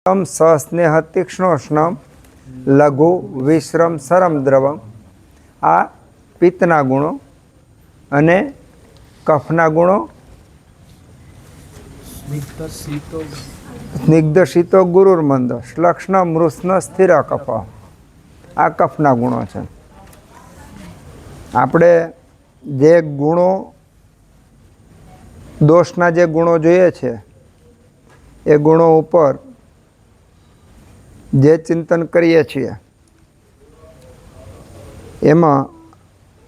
સસ્નેહ તીક્ષ્ણોષ્ણમ લઘુ વિશ્રમ સરમ દ્રવમ. આ પિત્તના ગુણો અને કફના ગુણો સ્નિગ્ધ શીતો ગુરુર્મંદ શ્લક્ષ્ણ મૃષ્ણ સ્થિર કફ. આ કફના ગુણો છે. આપણે જે ગુણો દોષના જે ગુણો જોઈએ છે એ ગુણો ઉપર જે ચિંતન કરીએ છીએ એમાં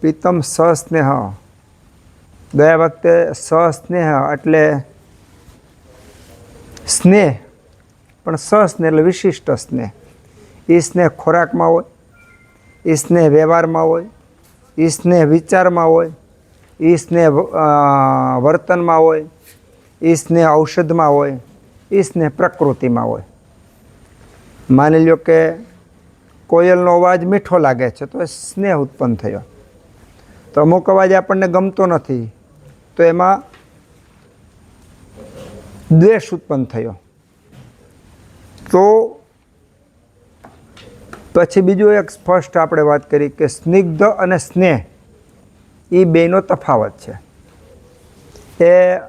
પિત્તમ સસ્નેહ. ગયા વખતે સસ્નેહ એટલે સ્નેહ, પણ સસ્નેહ એટલે વિશિષ્ટ સ્નેહ. એ સ્નેહ ખોરાકમાં હોય, એ સ્નેહ વ્યવહારમાં હોય, એ સ્નેહ વિચારમાં હોય, એ સ્નેહ વર્તનમાં હોય, એ સ્નેહ ઔષધમાં હોય, એ સ્નેહ પ્રકૃતિમાં હોય. માની લો કે કોયલનો અવાજ મીઠો લાગે છે તો એ સ્નેહ ઉત્પન્ન થયો. તો અમુક અવાજ આપણને ગમતો નથી તો એમાં દ્વેષ ઉત્પન્ન થયો. તો પછી બીજું એક સ્પષ્ટ આપણે વાત કરી કે સ્નિગ્ધ અને સ્નેહ એ બેનો તફાવત છે. એ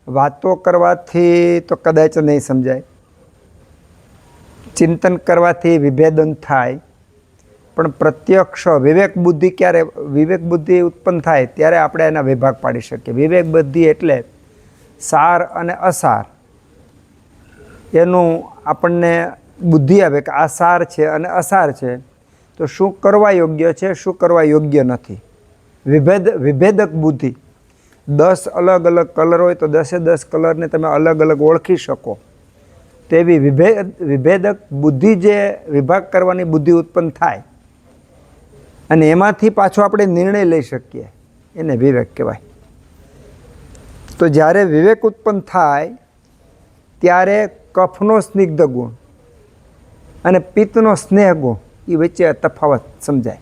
વાતો કરવાથી તો કદાચ નહીં સમજાય, ચિંતન કરવાથી વિભેદન થાય, પણ પ્રત્યક્ષ વિવેક બુદ્ધિ ક્યારે વિવેક બુદ્ધિ ઉત્પન્ન થાય ત્યારે આપણે એના વિભાગ પાડી શકીએ. વિવેક બુદ્ધિ એટલે સાર અને અસાર એનું આપણને બુદ્ધિ આવે કે આ સાર છે અને અસાર છે, તો શું કરવા યોગ્ય છે, શું કરવા યોગ્ય નથી. વિભેદક બુદ્ધિ. 10 અલગ અલગ કલર હોય તો 10 કલરને તમે અલગ અલગ ઓળખી શકો તેવી વિભેદક બુદ્ધિ, જે વિભાગ કરવાની બુદ્ધિ ઉત્પન્ન થાય અને એમાંથી પાછો આપણે નિર્ણય લઈ શકીએ એને વિવેક કહેવાય. તો જ્યારે વિવેક ઉત્પન્ન થાય ત્યારે કફનો સ્નિગ્ધ ગુણ અને પિત્તનો સ્નેહ ગુણ એ વચ્ચે તફાવત સમજાય.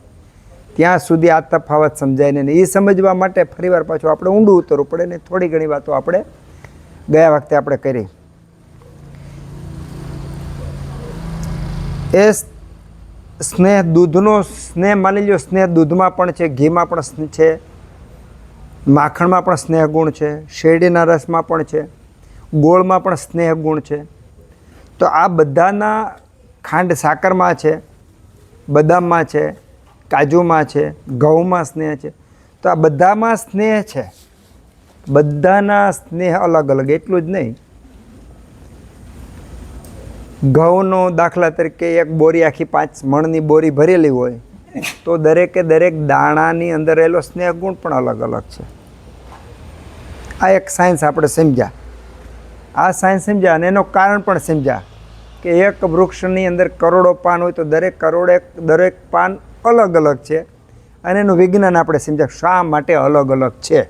ત્યાં સુધી આ તફાવત સમજાય નહીં. એ સમજવા માટે ફરીવાર પાછું આપણે ઊંડું ઉતરવું પડે ને થોડી ઘણી વાતો આપણે ગયા વખતે આપણે કરી. એ સ્નેહ દૂધનો સ્નેહ માની લો, સ્નેહ દૂધમાં પણ છે, ઘીમાં પણ છે, માખણમાં પણ સ્નેહ ગુણ છે, શેરડીના રસમાં પણ છે, ગોળમાં પણ સ્નેહ ગુણ છે. તો આ બધાના, ખાંડ સાકરમાં છે, બદામમાં છે, કાજુમાં છે, ઘઉંમાં સ્નેહ છે. તો આ બધામાં સ્નેહ છે. બધાના સ્નેહ અલગ અલગ. એટલું જ નહીં, ઘઉંનો દાખલા તરીકે એક બોરી આખી 5 મણની બોરી ભરેલી હોય તો દરેકે દરેક દાણાની અંદર રહેલો સ્નેહ ગુણ પણ અલગ અલગ છે. આ એક સાયન્સ આપણે સમજ્યા. આ સાયન્સ સમજ્યા અને એનું કારણ પણ સમજ્યા કે એક વૃક્ષની અંદર કરોડો પાન હોય તો દરેક પાન અલગ અલગ છે અને એનું વિજ્ઞાન આપણે સમજ્યા શા માટે અલગ અલગ છે.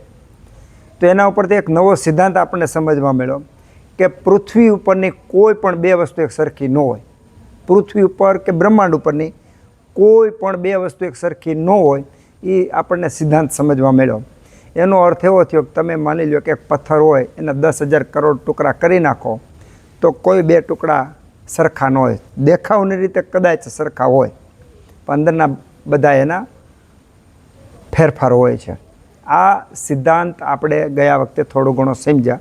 તો એના ઉપરથી એક નવો સિદ્ધાંત આપણને સમજવા મળ્યો કે પૃથ્વી ઉપરની કોઈ પણ 2 વસ્તુ એક સરખી ન હોય. પૃથ્વી ઉપર કે બ્રહ્માંડ ઉપરની કોઈ પણ 2 વસ્તુ એક સરખી ન હોય. એ આપણને સિદ્ધાંત સમજવા મળ્યો. એનો અર્થ એવો થયો કે તમે માની લો કે એક પથ્થર હોય એના 10,000 કરોડ ટુકડા કરી નાખો તો કોઈ 2 ટુકડા સરખા ન હોય. દેખાવની રીતે કદાચ સરખા હોય પણ અંદરના બધા એના ફેરફાર હોય છે. આ સિદ્ધાંત આપણે ગયા વખતે થોડો ઘણો સમજ્યા.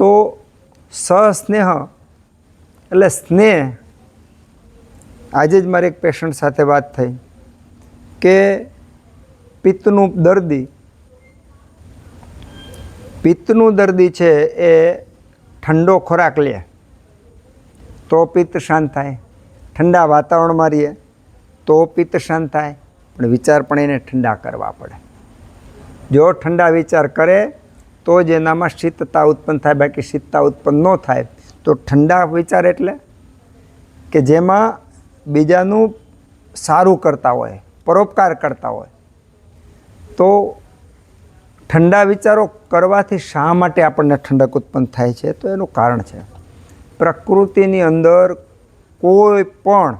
તો સસ્નેહ એટલે સ્નેહ. આજે જ મારી એક પેશન્ટ સાથે વાત થઈ કે પિત્તનું દર્દી છે એ ઠંડો ખોરાક લે તો પિત્ત શાંત થાય, ઠંડા વાતાવરણમાં રહીએ તો પિત્ત શાંત થાય, પણ વિચાર પણ એને ઠંડા કરવા પડે. જો ઠંડા વિચાર કરે તો જ એનામાં શીતતા ઉત્પન્ન થાય, બાકી શીતતા ઉત્પન્ન ન થાય. તો ઠંડા વિચાર એટલે કે જેમાં બીજાનું સારું કરતા હોય, પરોપકાર કરતા હોય. તો ઠંડા વિચારો કરવાથી શા માટે આપણને ઠંડક ઉત્પન્ન થાય છે? તો એનું કારણ છે પ્રકૃતિની અંદર કોઈ પણ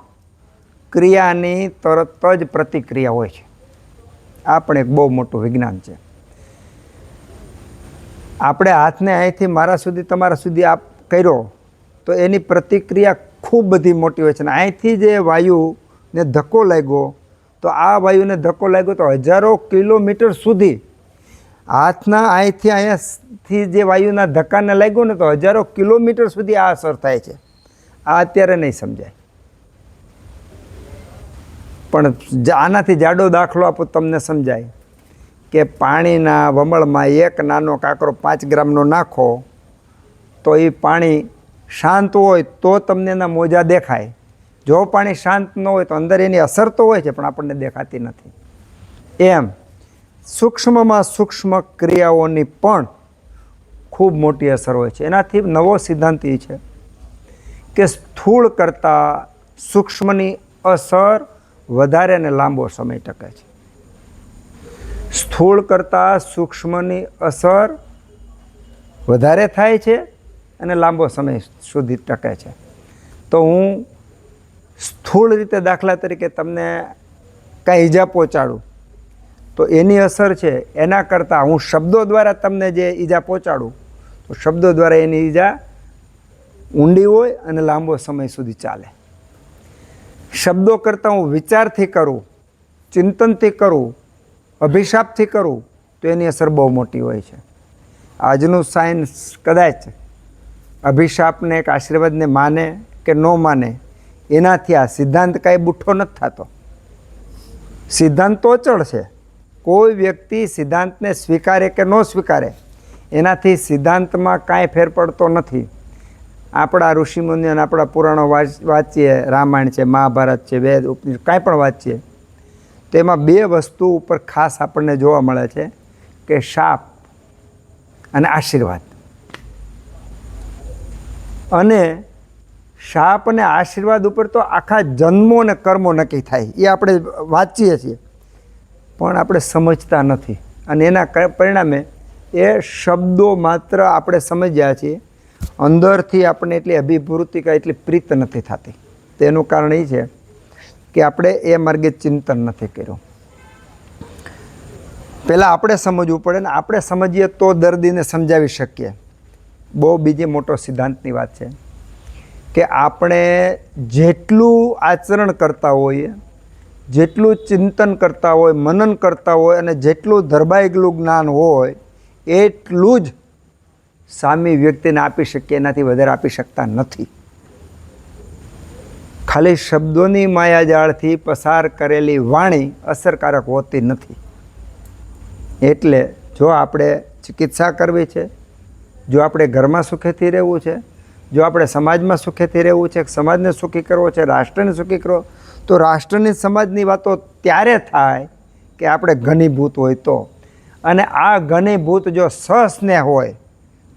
ક્રિયાની તરત જ પ્રતિક્રિયા હોય છે. આ પણ એક બહુ મોટું વિજ્ઞાન છે. આપણે હાથને અહીંથી મારા સુધી તમારા સુધી આપ કર્યો તો એની પ્રતિક્રિયા ખૂબ બધી મોટી હોય છે. અને અહીંથી જે વાયુને ધક્કો લાગ્યો તો આ વાયુને ધક્કો લાગ્યો તો હજારો કિલોમીટર સુધી હાથના અહીંથી અહીંયાથી જે વાયુના ધક્કાને લાગ્યો ને તો હજારો કિલોમીટર સુધી આ અસર થાય છે. આ અત્યારે નહીં સમજાય, પણ આનાથી જાડો દાખલો આપો તમને સમજાય કે પાણીના વમળમાં એક નાનો કાંકરો 5 ગ્રામનો નાખો તો એ પાણી શાંત હોય તો તમને એના મોજા દેખાય. જો પાણી શાંત ન હોય તો અંદર એની અસર તો હોય છે પણ આપણને દેખાતી નથી. એમ સૂક્ષ્મમાં સૂક્ષ્મ ક્રિયાઓની પણ ખૂબ મોટી અસર હોય છે. એનાથી નવો સિદ્ધાંત એ છે કે સ્થૂળ કરતાં સૂક્ષ્મની અસર વધારે અને લાંબો સમય ટકે છે. સ્થૂળ કરતાં સૂક્ષ્મની અસર વધારે થાય છે અને લાંબો સમય સુધી ટકે છે. તો હું સ્થૂળ રીતે દાખલા તરીકે તમને કાંઈ ઈજા પહોંચાડું તો એની અસર છે એના કરતાં હું શબ્દો દ્વારા તમને જે ઈજા પહોંચાડું તો શબ્દો દ્વારા એની ઈજા ઊંડી હોય અને લાંબો સમય સુધી ચાલે. શબ્દો કરતાં હું વિચારથી કરું, ચિંતનથી કરું, અભિશાપથી કરું તો એની અસર બહુ મોટી હોય છે. આજનું સાયન્સ કદાચ અભિશાપને કે આશીર્વાદને માને કે ન માને, એનાથી આ સિદ્ધાંત કાંઈ બુઠ્ઠો નથી થતો. સિદ્ધાંત તો અચળ છે. કોઈ વ્યક્તિ સિદ્ધાંતને સ્વીકારે કે ન સ્વીકારે એનાથી સિદ્ધાંતમાં કાંઈ ફેર પડતો નથી. આપણા ઋષિમુનિઓ અને આપણા પુરાણો વાંચીએ, રામાયણ છે, મહાભારત છે, વેદ, ઉપનિષદ કાંઈ પણ વાંચીએ તો એમાં 2 વસ્તુ ઉપર ખાસ આપણને જોવા મળે છે કે શાપ અને આશીર્વાદ. અને શાપ અને આશીર્વાદ ઉપર તો આખા જન્મો અને કર્મો નક્કી થાય એ આપણે વાંચીએ છીએ પણ આપણે સમજતા નથી. અને એના પરિણામે એ શબ્દો માત્ર આપણે સમજ્યા છીએ, અંદરથી આપણને એટલી અભિભૂતિ કે એટલી પ્રીત નથી થતી. તેનું કારણ એ છે કે આપણે એ માર્ગે ચિંતન નથી કર્યું. પહેલાં આપણે સમજવું પડે ને આપણે સમજીએ તો દર્દીને સમજાવી શકીએ. બહુ બીજી મોટો સિદ્ધાંતની વાત છે કે આપણે જેટલું આચરણ કરતા હોઈએ, જેટલું ચિંતન કરતા હોય, મનન કરતા હોય અને જેટલું ધરબાયેલું જ્ઞાન હોય એટલું જ સામી વ્યક્તિને આપી શકીએ, એનાથી વધારે આપી શકતા નથી. ખાલી શબ્દોની માયાજાળથી પસાર કરેલી વાણી અસરકારક હોતી નથી. એટલે જો આપણે ચિકિત્સા કરવી છે, જો આપણે ઘરમાં સુખેથી રહેવું છે, જો આપણે સમાજમાં સુખેથી રહેવું છે, સમાજને સુખી કરવો છે, રાષ્ટ્રને સુખી કરવો, તો રાષ્ટ્રની સમાજની વાતો ત્યારે થાય કે આપણે ઘનીભૂત હોય તો. અને આ ઘનીભૂત જો સસ્નેહ હોય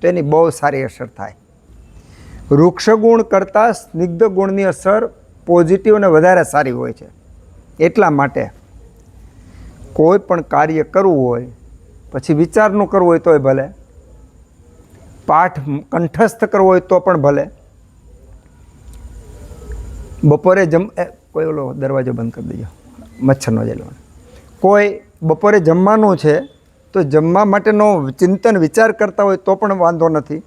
તો એની બહુ સારી અસર થાય. વૃક્ષ ગુણ કરતાં સ્નિગ્ધ ગુણની અસર પોઝિટિવ અને વધારે સારી હોય છે. એટલા માટે કોઈ પણ કાર્ય કરવું હોય, પછી વિચારનું કરવું હોય તોય ભલે, પાઠ કંઠસ્થ કરવો હોય તો પણ ભલે, બપોરે કોઈ ઓલો દરવાજો બંધ કરી દેજો, મચ્છરનો જેલવાનો. કોઈ બપોરે જમવાનું છે તો જમવા માટેનો ચિંતન વિચાર કરતા હોય તો પણ વાંધો નથી.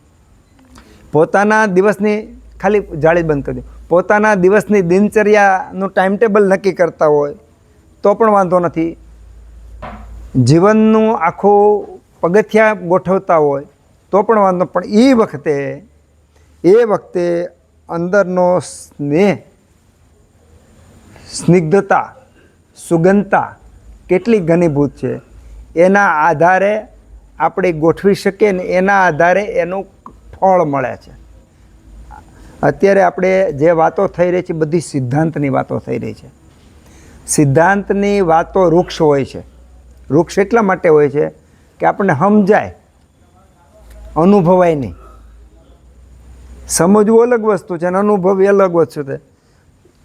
પોતાના દિવસની ખાલી જાળી બંધ કરી દો, પોતાના દિવસની દિનચર્યાનું ટાઈમ ટેબલ નક્કી કરતા હોય તો પણ વાંધો નથી. જીવનનું આખું પગથિયા ગોઠવતા હોય તો પણ વાંધો. પણ એ વખતે અંદરનો સ્નેહ, સ્નિગ્ધતા, સુગંધતા કેટલી ઘનીભૂત છે એના આધારે આપણે ગોઠવી શકીએ ને એના આધારે એનું ફળ મળે છે. અત્યારે આપણે જે વાતો થઈ રહી છે બધી સિદ્ધાંતની વાતો થઈ રહી છે. સિદ્ધાંતની વાતો વૃક્ષ હોય છે. વૃક્ષ એટલા માટે હોય છે કે આપણને સમજાય, અનુભવાય નહીં. સમજવું અલગ વસ્તુ છે અને અનુભવી અલગ વસ્તુ છે.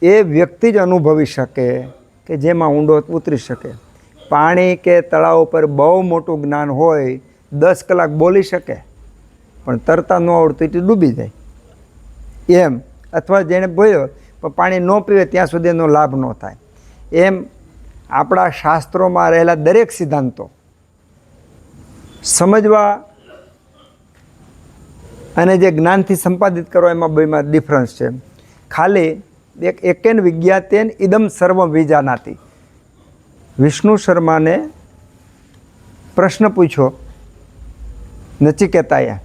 એ વ્યક્તિ જ અનુભવી શકે કે જેમાં ઊંડો ઉતરી શકે. પાણી કે તળાવ પર બહુ મોટું જ્ઞાન હોય, 10 કલાક બોલી શકે પણ તરતા ન આવડતું એટલે ડૂબી જાય એમ. અથવા જેણે બોલ્યો પણ પાણી ન પીવે ત્યાં સુધી એનો લાભ ન થાય એમ. આપણા શાસ્ત્રોમાં રહેલા દરેક સિદ્ધાંતો સમજવા અને જે જ્ઞાનથી સંપાદિત કરો એમાં બેમાં ડિફરન્સ છે. ખાલી એકેન વિજ્ઞાતેન ઇદમ સર્વમ વિજાનાતિ. વિષ્ણુ શર્માને પ્રશ્ન પૂછ્યો નચિકેતાએ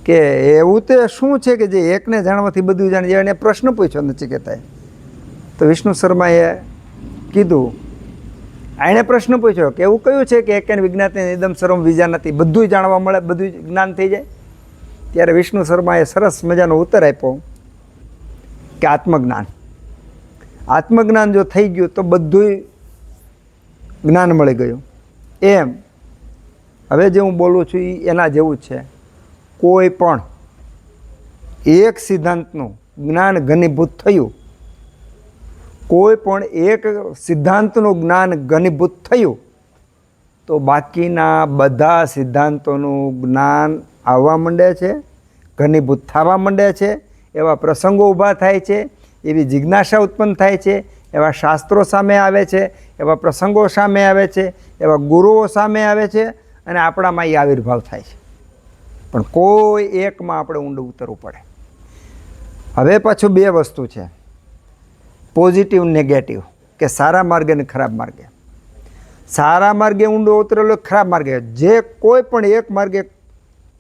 કે એવું તે શું છે કે જે એકને જાણવાથી બધું જાણી જાય, એને પ્રશ્ન પૂછ્યો નચિકેતાએ. તો વિષ્ણુ શર્માએ કીધું, એણે પ્રશ્ન પૂછ્યો કે એવું કયું છે કે એકેન વિજ્ઞાતેન ઇદમ સર્વમ વિજાનાતિ, બધું જાણવા મળે, બધું જ્ઞાન થઈ જાય. ત્યારે વિષ્ણુ શર્માએ સરસ મજાનો ઉત્તર આપ્યો કે આત્મજ્ઞાન. આત્મજ્ઞાન જો થઈ ગયું તો બધું જ્ઞાન મળી ગયું. એમ હવે જે હું બોલું છું એ એના જેવું જ છે. કોઈ પણ એક સિદ્ધાંતનું જ્ઞાન ઘનીભૂત થયું, કોઈ પણ એક સિદ્ધાંતનું જ્ઞાન ઘનીભૂત થયું તો બાકીના બધા સિદ્ધાંતોનું જ્ઞાન આવવા માંડે છે, ઘનીભૂત થવા માંડે છે. એવા પ્રસંગો ઊભા થાય છે, એવી જિજ્ઞાસા ઉત્પન્ન થાય છે, એવા શાસ્ત્રો સામે આવે છે, એવા પ્રસંગો સામે આવે છે, એવા ગુરુઓ સામે આવે છે, અને આપણામાં એ આવિર્ભાવ થાય છે. પણ કોઈ એકમાં આપણે ઊંડું ઉતરવું પડે. હવે પાછું બે વસ્તુ છે, પોઝિટિવ નેગેટિવ, કે સારા માર્ગે અને ખરાબ માર્ગે. સારા માર્ગે ઊંડો ઉતરેલો, ખરાબ માર્ગે. જે કોઈ પણ એક માર્ગે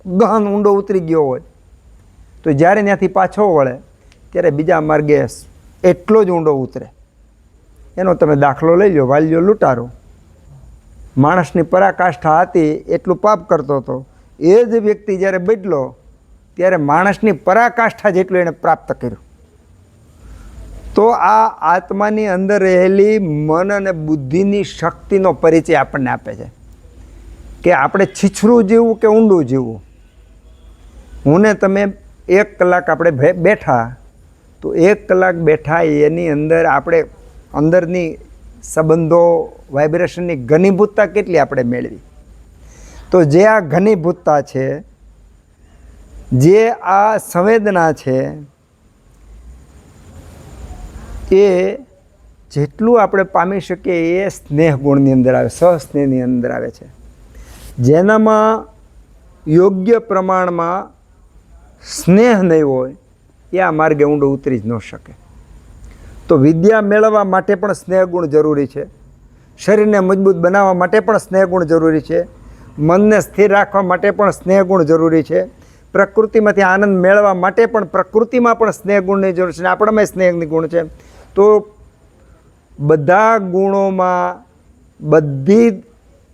ગહન ઊંડો ઉતરી ગયો હોય તો જ્યારે ત્યાંથી પાછો વળે ત્યારે બીજા માર્ગે એટલો જ ઊંડો ઉતરે. એનો તમે દાખલો લઈ લો, વાલ્યો લૂંટારો. માણસની પરાકાષ્ઠા હતી એટલું પાપ કરતો હતો, એ જ વ્યક્તિ જ્યારે બદલો ત્યારે માણસની પરાકાષ્ઠા જેટલું એણે પ્રાપ્ત કર્યું. તો આ આત્માની અંદર રહેલી મન અને બુદ્ધિની શક્તિનો પરિચય આપણને આપે છે કે આપણે છીછરું જીવવું કે ઊંડું જીવવું. હું ને તમે 1 કલાક આપણે બેઠા તો 1 કલાક બેઠા એની અંદર આપણે અંદરની સંબંધો વાઇબ્રેશનની ઘનીભૂતતા કેટલી આપણે મેળવી. તો જે આ ઘનીભૂતતા છે, જે આ સંવેદના છે, એ જેટલું આપણે પામી શકીએ એ સ્નેહ ગુણની અંદર આવે, સહસ્નેહની અંદર આવે છે. જેનામાં યોગ્ય પ્રમાણમાં સ્નેહ નહીં હોય એ આ માર્ગે ઊંડો ઉતરી જ ન શકે. તો વિદ્યા મેળવવા માટે પણ સ્નેહ ગુણ જરૂરી છે, શરીરને મજબૂત બનાવવા માટે પણ સ્નેહ ગુણ જરૂરી છે, મનને સ્થિર રાખવા માટે પણ સ્નેહ ગુણ જરૂરી છે, પ્રકૃતિમાંથી આનંદ મેળવવા માટે પણ પ્રકૃતિમાં પણ સ્નેહ ગુણની જરૂર છે, આપણામાં સ્નેહની ગુણ છે. તો બધા ગુણોમાં, બધી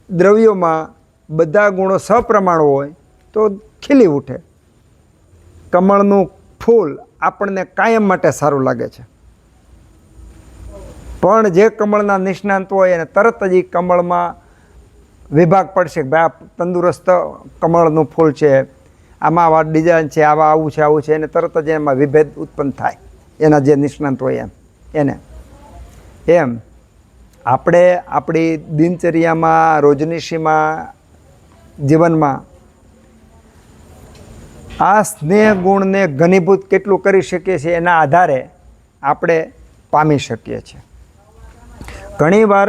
દ્રવ્યોમાં બધા ગુણો સપ્રમાણ હોય તો ખીલી ઉઠે. કમળનું ફૂલ આપણને કાયમ માટે સારું લાગે છે, પણ જે કમળના નિષ્ણાંત હોય એને તરત જ કમળમાં વિભાગ પડશે કે ભાઈ આ તંદુરસ્ત કમળનું ફૂલ છે, આમાં આવા ડિઝાઇન છે, આવા આવું છે, આવું છે, એને તરત જ એમાં વિભેદ ઉત્પન્ન થાય, એના જે નિષ્ણાંત હોય એને. એમ આપણે આપણી દિનચર્યામાં, રોજનીશીમાં, જીવનમાં આ સ્નેહ ગુણને ઘનીભૂત કેટલું કરી શકીએ છીએ એના આધારે આપણે પામી શકીએ છીએ. ઘણીવાર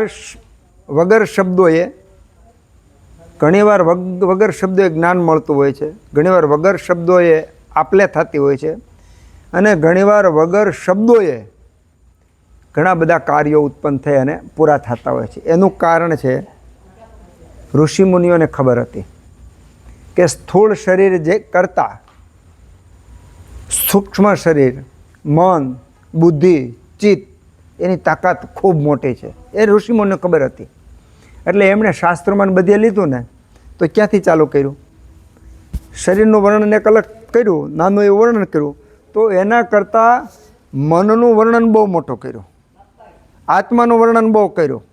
વગર શબ્દોએ જ્ઞાન મળતું હોય છે, ઘણીવાર વગર શબ્દોએ આપલે થતી હોય છે, અને ઘણીવાર વગર શબ્દોએ ઘણા બધા કાર્યો ઉત્પન્ન થઈ અને પૂરા થતા હોય છે. એનું કારણ છે ઋષિમુનિઓને ખબર હતી કે સ્થૂળ શરીર જે કરતાં સૂક્ષ્મ શરીર, મન, બુદ્ધિ, ચિત્ત એની તાકાત ખૂબ મોટી છે. એ ઋષિમુનિઓને ખબર હતી. એટલે એમણે શાસ્ત્રોમાં બધે લીધું ને તો ક્યાંથી ચાલુ કર્યું? શરીરનું વર્ણન એક અલગ કર્યું, નાનું એવું વર્ણન કર્યું, તો એના કરતાં મનનું વર્ણન બહુ મોટું કર્યું, આત્માનું વર્ણન બહુ કર્યું.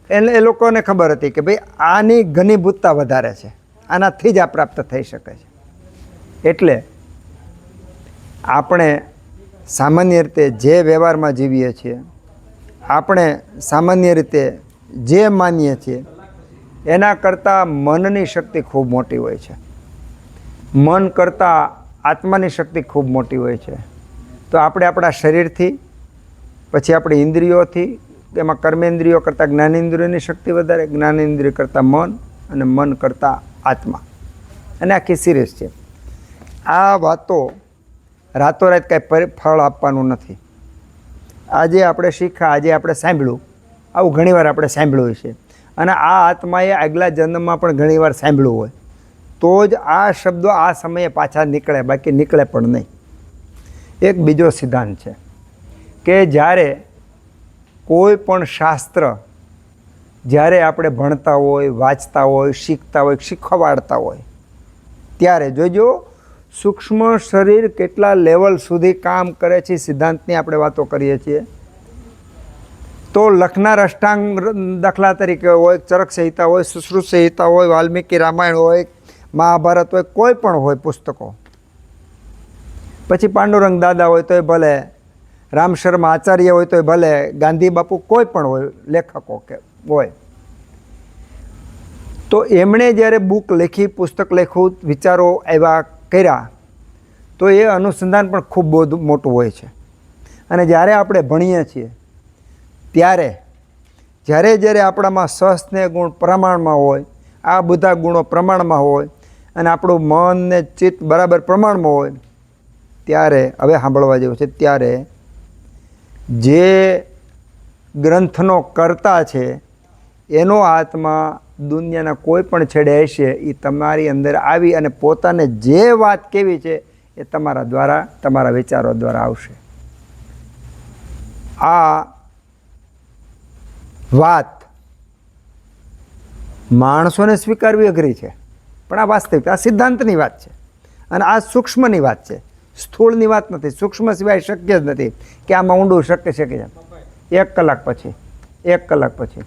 એ લોકોને ખબર હતી કે ભાઈ આની ઘનીભૂતતા વધારે છે, આનાથી જ આ પ્રાપ્ત થઈ શકે છે. એટલે આપણે સામાન્ય રીતે જે વ્યવહારમાં જીવીએ છીએ, આપણે સામાન્ય રીતે જે માનીએ છીએ એના કરતાં મનની શક્તિ ખૂબ મોટી હોય છે, મન કરતાં આત્માની શક્તિ ખૂબ મોટી હોય છે. તો આપણે આપણા શરીરથી, પછી આપણી ઇન્દ્રિયોથી, એમાં કર્મેન્દ્રિયો કરતાં જ્ઞાનેન્દ્રિયોની શક્તિ વધારે, જ્ઞાનેન્દ્રિય કરતાં મન, અને મન કરતાં આત્મા. અને આખી સિરીઝ છે. આ વાતો રાતોરાત કાંઈ ફળ આપવાનું નથી. આજે આપણે શીખ્યા, આજે આપણે સાંભળ્યું, આવું ઘણીવાર આપણે સાંભળ્યું છે. અને આ આત્માએ આગલા જન્મમાં પણ ઘણીવાર સાંભળ્યું હોય તો જ આ શબ્દો આ સમયે પાછા નીકળે, બાકી નીકળે પણ નહીં. એક બીજો સિદ્ધાંત છે કે જ્યારે કોઈ પણ શાસ્ત્ર જ્યારે આપણે ભણતા હોય, વાંચતા હોય, શીખતા હોય, શીખવાડતા હોય, ત્યારે જોજો સૂક્ષ્મ શરીર કેટલા લેવલ સુધી કામ કરે છે. સિદ્ધાંતની આપણે વાતો કરીએ છીએ તો લખનાર અષ્ટાંગ દાખલા તરીકે હોય, ચરક સંહિતા હોય, સુશ્રુત સંહિતા હોય, વાલ્મીકી રામાયણ હોય, મહાભારત હોય, કોઈ પણ હોય પુસ્તકો, પછી પાંડુરંગ દાદા હોય તોય ભલે, રામ શર્મા આચાર્ય હોય તોય ભલે, ગાંધી બાપુ, કોઈ પણ હોય લેખકો કે હોય, તો એમણે જ્યારે બુક લખી, પુસ્તક લખ્યું, વિચારો આવ્યા કર્યા, તો એ અનુસંધાન પણ ખૂબ બહુ મોટું હોય છે. અને જ્યારે આપણે ભણીએ છીએ ત્યારે જ્યારે આપણામાં સહસ્નેહ ગુણ પ્રમાણમાં હોય, આ બધા ગુણો પ્રમાણમાં હોય અને આપણું મન ને ચિત્ત બરાબર પ્રમાણમાં હોય, ત્યારે હવે સાંભળવા જેવું છે, ત્યારે જે ગ્રંથનો કર્તા છે એનો આત્મા દુનિયાના કોઈ પણ છેડે હશે, એ તમારી અંદર આવી અને પોતાને જે વાત કેવી છે એ તમારા દ્વારા, તમારા વિચારો દ્વારા આવશે. આ વાત માણસોને સ્વીકારવી અઘરી છે, પણ આ વાસ્તવિક, આ સિદ્ધાંતની વાત છે અને આ સૂક્ષ્મની વાત છે, સ્થૂળની વાત નથી. સૂક્ષ્મ સિવાય શક્ય જ નથી કે આમાં ઊંડું શક્ય છે. 1 કલાક પછી, 1 કલાક પછી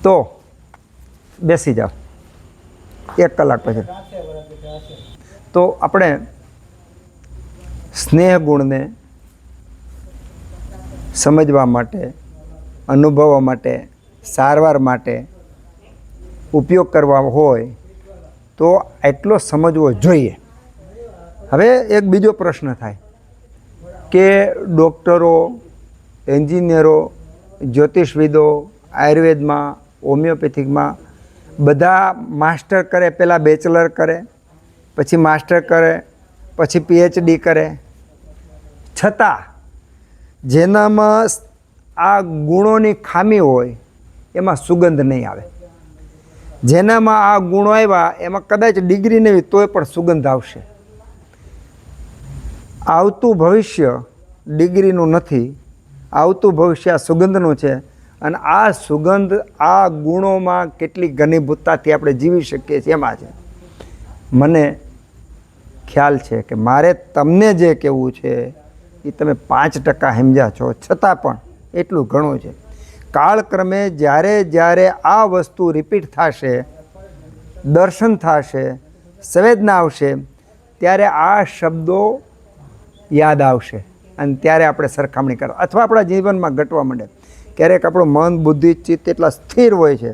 તો બેસી જાઓ. 1 કલાક પછી તો આપણે સ્નેહ ગુણને સમજવા માટે, અનુભવવા માટે, સારવાર માટે ઉપયોગ કરવા હોય તો એટલો સમજવો જોઈએ. હવે એક બીજો પ્રશ્ન થાય કે ડૉક્ટરો, એન્જિનિયરો, જ્યોતિષવિદો, આયુર્વેદમાં, હોમિયોપેથિકમાં બધા માસ્ટર કરે, પહેલાં બેચલર કરે, પછી માસ્ટર કરે, પછી PhD કરે, છતાં જેનામાં આ ગુણોની ખામી હોય એમાં સુગંધ નહીં આવે. જેનામાં આ ગુણો આવ્યા એમાં કદાચ ડિગ્રી નહીં હોય તોય પણ સુગંધ આવશે. આવતું ભવિષ્ય ડિગ્રીનું નથી, આવતું ભવિષ્ય આ સુગંધનું છે. અને આ સુગંધ આ ગુણોમાં કેટલી ઘનીભૂતતાથી આપણે જીવી શકીએ છીએ એમાં છે. મને ખ્યાલ છે કે મારે તમને જે કહેવું છે એ તમે 5% સમજ્યા છો, છતાં પણ એટલું ઘણું છે. કાળક્રમે જ્યારે આ વસ્તુ રિપીટ થશે, દર્શન થશે, સંવેદના આવશે, ત્યારે આ શબ્દો યાદ આવશે અને ત્યારે આપણે સરખામણી કરવા અથવા આપણા જીવનમાં ઘટવા માંડે. ક્યારેક આપણું મન, બુદ્ધિ, ચિત્ત એટલા સ્થિર હોય છે,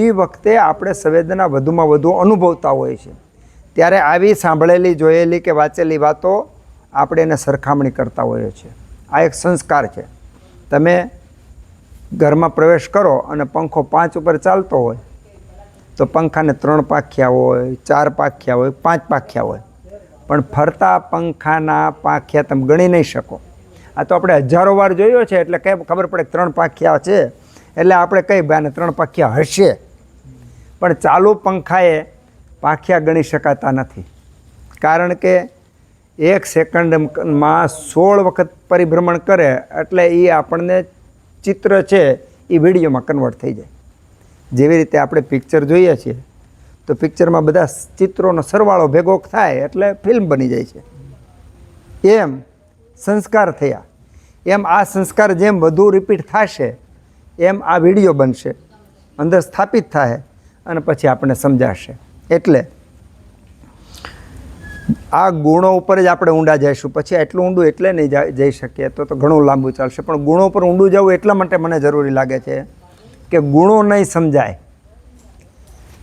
એ વખતે આપણે સંવેદના વધુમાં વધુ અનુભવતા હોય છે. ત્યારે આવી સાંભળેલી, જોયેલી કે વાંચેલી વાતો આપણે એને સરખામણી કરતા હોઈએ છીએ. આ એક સંસ્કાર છે. તમે ઘરમાં પ્રવેશ કરો અને પંખો 5 ઉપર ચાલતો હોય તો પંખાને 3 પાંખિયા હોય, 4 પાંખિયા હોય, 5 પાંખિયા હોય, પણ ફરતા પંખાના પાંખિયા તમે ગણી નહીં શકો. આ તો આપણે હજારો વાર જોયો છે એટલે કઈ ખબર પડે 3 પાંખિયા છે એટલે આપણે કઈ બાને 3 પાંખિયા હશે, પણ ચાલુ પંખાએ પાંખિયા ગણી શકાતા નથી. કારણ કે 1 સેકન્ડમાં 16 વખત પરિભ્રમણ કરે એટલે એ આપણને ચિત્ર છે એ વિડીયોમાં કન્વર્ટ થઈ જાય. જેવી રીતે આપણે પિક્ચર જોઈએ છીએ તો પિક્ચરમાં બધા ચિત્રોનો સરવાળો ભેગો થાય એટલે ફિલ્મ બની જાય છે. એમ સંસ્કાર થયા, એમ આ સંસ્કાર જેમ વધુ રિપીટ થશે એમ આ વિડીયો બનશે, અંદર સ્થાપિત થાય અને પછી આપણને સમજાશે. એટલે આ ગુણો ઉપર જ આપણે ઊંડા જઈશું. પછી એટલું ઊંડું એટલે નહીં જઈ શકીએ તો ઘણું લાંબુ ચાલશે, પણ ગુણો પર ઊંડું જવું એટલા માટે મને જરૂરી લાગે છે કે ગુણો નહીં સમજાય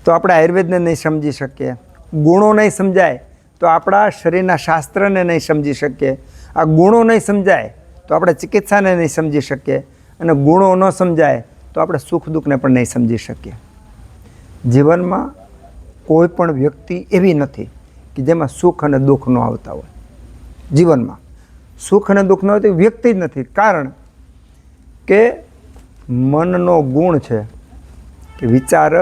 તો આપણે આયુર્વેદને નહીં સમજી શકીએ, ગુણો નહીં સમજાય તો આપણા શરીરના શાસ્ત્રને નહીં સમજી શકીએ, આ ગુણો નહીં સમજાય તો આપણે ચિકિત્સાને નહીં સમજી શકીએ, અને ગુણો ન સમજાય તો આપણે સુખ દુઃખને પણ નહીં સમજી શકીએ. જીવનમાં કોઈ પણ વ્યક્તિ એવી નથી કે જેમાં સુખ અને દુઃખ ન આવતા હોય. જીવનમાં સુખ અને દુઃખ ન હોય તો વ્યક્તિ જ નથી. કારણ કે મનનો ગુણ છે કે વિચાર